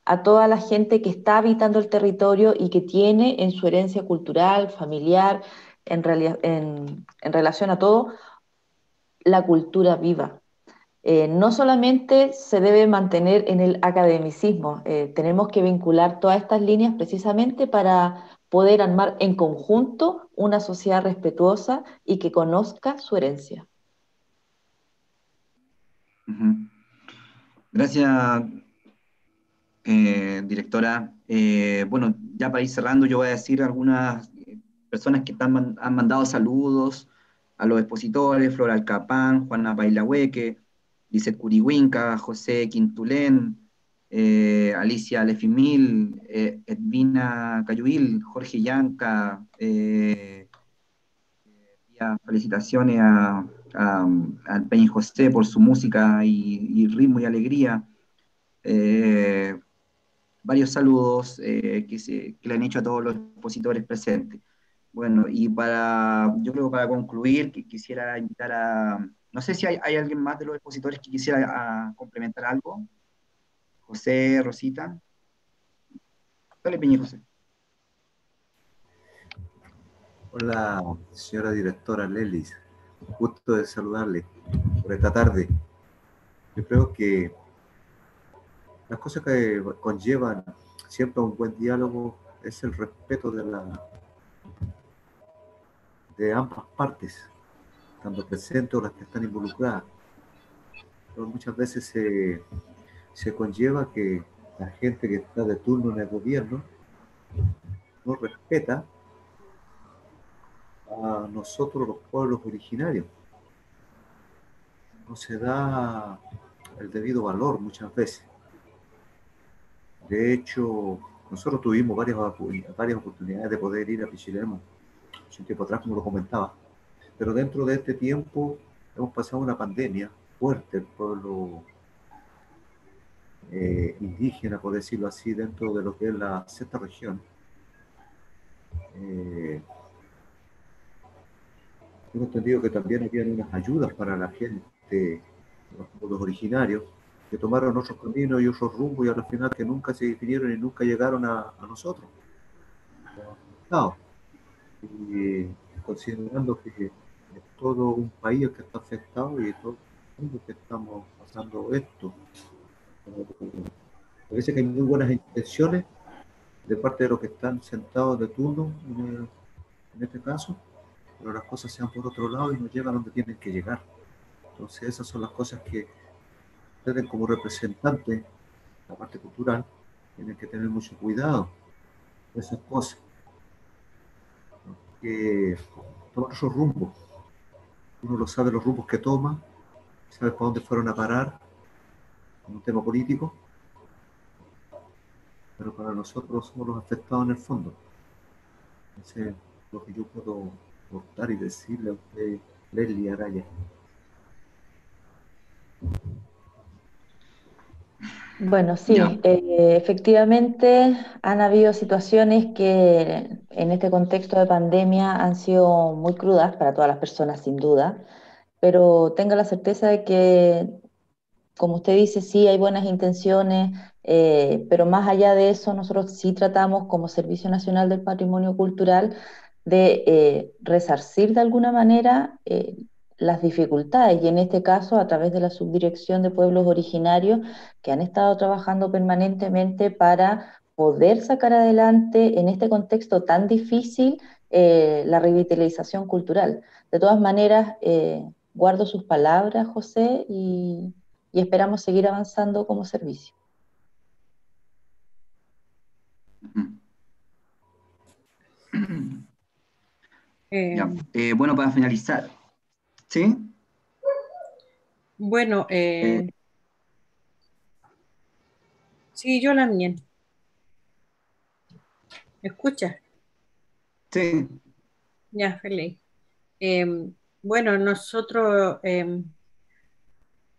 a toda la gente que está habitando el territorio y que tiene en su herencia cultural, familiar, en relación a todo, la cultura viva. No solamente se debe mantener en el academicismo, tenemos que vincular todas estas líneas precisamente para poder armar en conjunto una sociedad respetuosa y que conozca su herencia. Ujú. Gracias, directora. Bueno, ya para ir cerrando, yo voy a decir algunas personas que han mandado saludos a los expositores: Flora Alcapán, Juana Bailahueque, Lizeth Curihuinca, José Quintulén, Alicia Lefimil, Edvina Cayuil, Jorge Yanca. Felicitaciones al Peña José por su música y ritmo y alegría. Eh, Varios saludos que le han hecho a todos los expositores presentes. Bueno, y yo creo que para concluir, que quisiera invitar no sé si hay alguien más de los expositores que quisiera complementar algo. José, Rosita. Dale, Peña José. Hola, señora directora Lelis. Gusto de saludarle por esta tarde. Yo creo que las cosas que conllevan siempre un buen diálogo es el respeto de ambas partes, tanto presentes o las que están involucradas. Pero muchas veces se conlleva que la gente que está de turno en el gobierno no respeta a nosotros los pueblos originarios. No se da el debido valor muchas veces. De hecho, nosotros tuvimos varias oportunidades de poder ir a Pichilemu, hace un tiempo atrás, como lo comentaba. Pero dentro de este tiempo hemos pasado una pandemia fuerte, el pueblo indígena, por decirlo así, dentro de lo que es la sexta región. Hemos entendido que también habían unas ayudas para la gente, los pueblos originarios, que tomaron otros caminos y otros rumbos y al final que nunca se definieron y nunca llegaron a nosotros. No. Y considerando que es todo un país el que está afectado y todo el mundo que estamos pasando esto. Parece que hay muy buenas intenciones de parte de los que están sentados de turno en este caso, pero las cosas se van por otro lado y no llegan donde tienen que llegar. Entonces esas son las cosas que ustedes como representantes de la parte cultural tienen que tener mucho cuidado de esas cosas, que toman esos rumbos. Uno lo sabe los rumbos que toma, sabe para dónde fueron a parar en un tema político, pero para nosotros somos los afectados en el fondo. Ese es lo que yo puedo aportar y decirle a usted, Leslie Araya. Bueno, Ya. sí, efectivamente han habido situaciones que en este contexto de pandemia han sido muy crudas para todas las personas, sin duda, pero tenga la certeza de que, como usted dice, sí hay buenas intenciones, pero más allá de eso, nosotros sí tratamos como Servicio Nacional del Patrimonio Cultural de resarcir de alguna manera las dificultades, y en este caso a través de la Subdirección de Pueblos Originarios, que han estado trabajando permanentemente para poder sacar adelante en este contexto tan difícil la revitalización cultural. De todas maneras, guardo sus palabras, José, y esperamos seguir avanzando como servicio. Ya. Bueno, para finalizar, ¿sí? Bueno, sí, yo también. ¿Me escuchas? Sí. Ya, feliz. Bueno, nosotros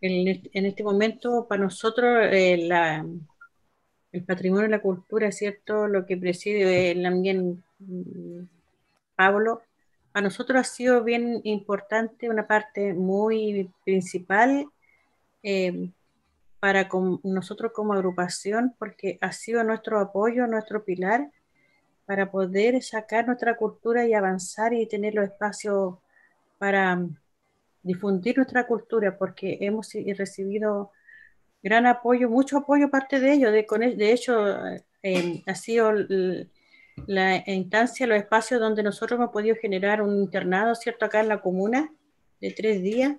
en este momento, para nosotros, el patrimonio y la cultura, ¿cierto? Lo que preside también Pablo, a nosotros ha sido bien importante, una parte muy principal eh, para nosotros como agrupación, porque ha sido nuestro apoyo, nuestro pilar para poder sacar nuestra cultura y avanzar y tener los espacios para difundir nuestra cultura, porque hemos recibido gran apoyo, mucho apoyo parte de ello. De hecho, ha sido la instancia, los espacios donde nosotros hemos podido generar un internado, ¿cierto? Acá en la comuna, de 3 días,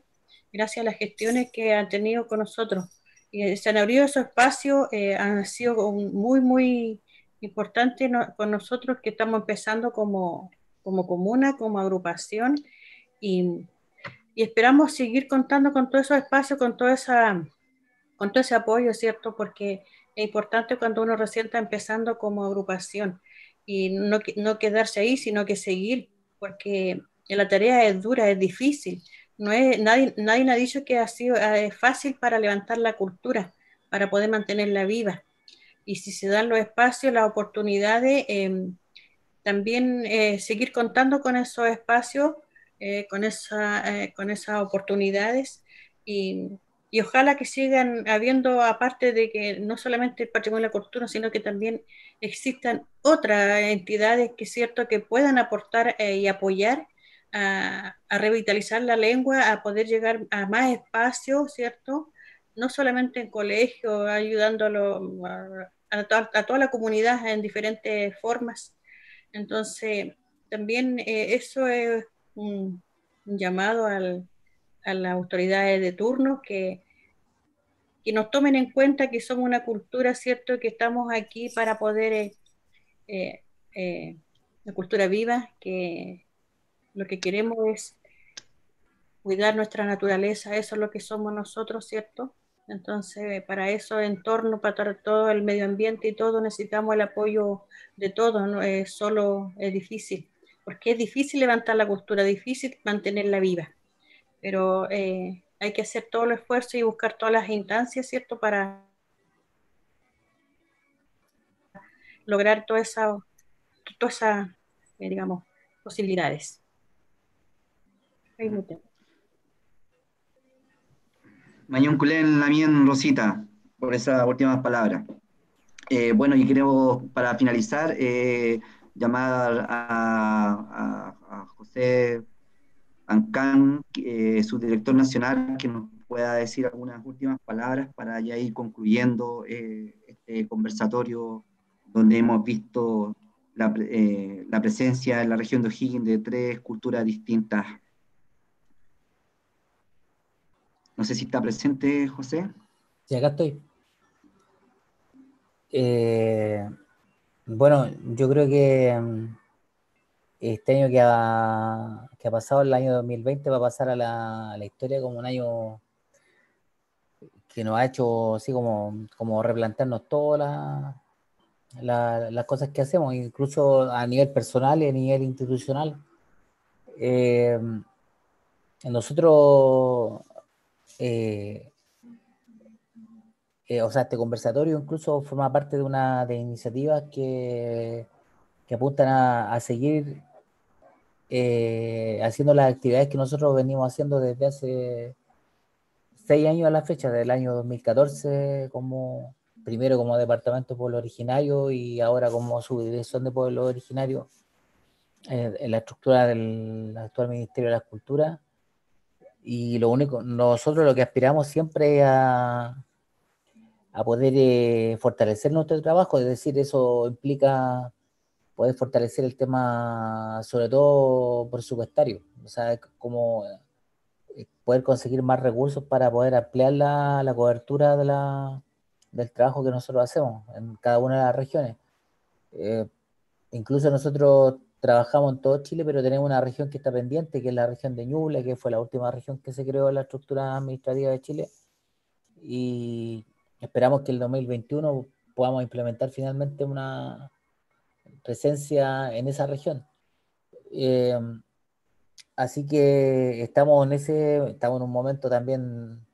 gracias a las gestiones que han tenido con nosotros. Y se han abrido esos espacios, han sido muy, muy importantes con nosotros que estamos empezando como comuna, como agrupación, y, y esperamos seguir contando con todos esos espacios, con todo ese apoyo, ¿cierto? Porque es importante cuando uno recién está empezando como agrupación y no quedarse ahí, sino que seguir, porque la tarea es dura, es difícil. Nadie ha dicho que ha sido fácil para levantar la cultura, para poder mantenerla viva. Y si se dan los espacios, las oportunidades, también seguir contando con esos espacios, con esas oportunidades y ojalá que sigan habiendo, aparte de que no solamente el patrimonio de la cultura, sino que también existan otras entidades que es cierto que puedan aportar y apoyar a revitalizar la lengua, a poder llegar a más espacios, ¿cierto? No solamente en colegios, ayudándolo a toda la comunidad en diferentes formas. Entonces, también eso es un llamado a las autoridades de turno que nos tomen en cuenta que somos una cultura, ¿cierto? Que estamos aquí para poder, eh, eh, la cultura viva, que lo que queremos es cuidar nuestra naturaleza, eso es lo que somos nosotros, ¿cierto? Entonces, para eso, en torno, para todo el medio ambiente y todo, necesitamos el apoyo de todos, no es solo, es difícil, porque es difícil levantar la cultura, difícil mantenerla viva, pero hay que hacer todo el esfuerzo y buscar todas las instancias, ¿cierto?, para lograr todas esas, digamos, posibilidades. Mañón Culén, Lamien Rosita, por esas últimas palabras. Bueno, y creo, para finalizar, llamar a José Ancán, su director nacional, que nos pueda decir algunas últimas palabras para ya ir concluyendo este conversatorio donde hemos visto la presencia en la región de O'Higgins de 3 culturas distintas. No sé si está presente, José. Sí, acá estoy. Bueno, yo creo que este año que ha pasado, el año 2020, va a pasar a la historia como un año que nos ha hecho así como replantearnos todas las cosas que hacemos, incluso a nivel personal y a nivel institucional. Nosotros, o sea, este conversatorio incluso forma parte de una de iniciativas que apuntan a seguir haciendo las actividades que nosotros venimos haciendo desde hace 6 años a la fecha, del año 2014, primero como Departamento de Pueblo Originario y ahora como Subdirección de Pueblo Originario en la estructura del actual Ministerio de las Culturas. Y nosotros lo que aspiramos siempre es a poder fortalecer nuestro trabajo, es decir, eso implica poder fortalecer el tema, sobre todo presupuestario, o sea, como poder conseguir más recursos para poder ampliar la cobertura del trabajo que nosotros hacemos en cada una de las regiones. Incluso nosotros trabajamos en todo Chile, pero tenemos una región que está pendiente, que es la región de Ñuble, que fue la última región que se creó en la estructura administrativa de Chile, y esperamos que el 2021 podamos implementar finalmente una presencia en esa región. Así que estamos en un momento también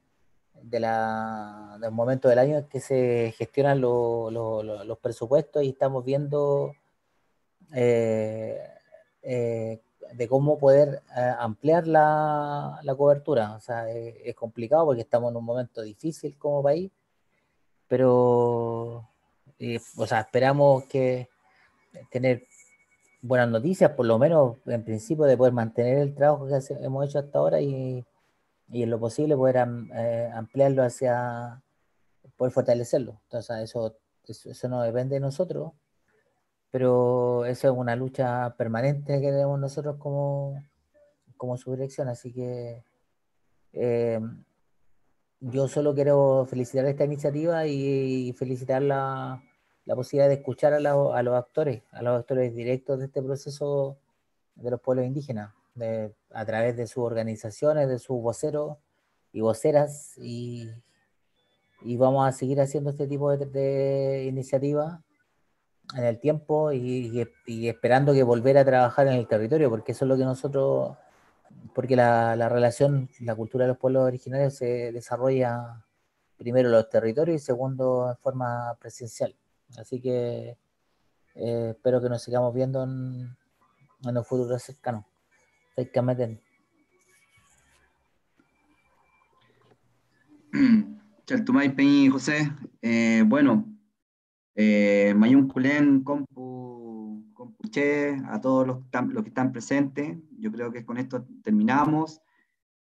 del momento del año en que se gestionan los presupuestos y estamos viendo de cómo poder ampliar la cobertura. O sea, es complicado porque estamos en un momento difícil como país, pero o sea, esperamos que tener buenas noticias, por lo menos en principio, de poder mantener el trabajo que hemos hecho hasta ahora y en lo posible poder ampliarlo hacia poder fortalecerlo. Entonces, eso no depende de nosotros, pero eso es una lucha permanente que tenemos nosotros como subdirección. Así que yo solo quiero felicitar esta iniciativa y felicitar la posibilidad de escuchar a los actores directos de este proceso de los pueblos indígenas, a través de sus organizaciones, de sus voceros y voceras, y vamos a seguir haciendo este tipo de iniciativas en el tiempo y esperando que volver a trabajar en el territorio, porque eso es lo que nosotros, porque la relación, la cultura de los pueblos originarios se desarrolla primero en los territorios y segundo en forma presencial. Así que espero que nos sigamos viendo en un futuro cercano. Chaltumay, Peñi, José. Bueno, Mayun Culén, Compuche, a todos los que están presentes. Yo creo que con esto terminamos.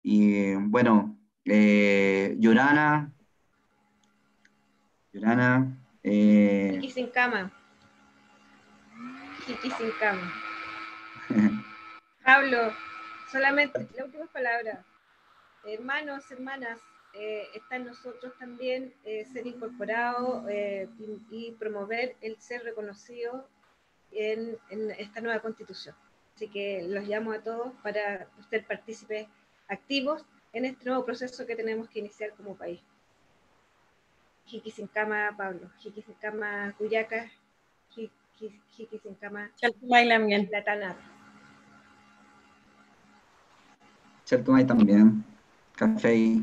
Y bueno, Llorana, Jiki sin cama. Jiki sin cama. Pablo, solamente la última palabra. Hermanos, hermanas, está en nosotros también ser incorporado y promover el ser reconocido en esta nueva constitución. Así que los llamo a todos para ser partícipes activos en este nuevo proceso que tenemos que iniciar como país. Jiki sin cama, Pablo. Jiki sin cama, Cuyaca. Jiki sin cama, Latana. Chaltumay también. Café.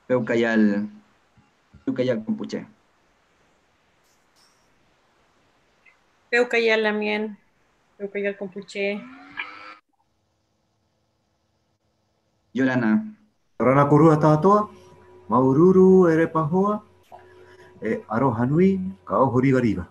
Peucayal Compuche. Peucayal Lamien, Peucayal Compuche. Llorana. Rana Kurua Tatoa, Maururu Erepajoa, Arohanui, Kao Huribariba.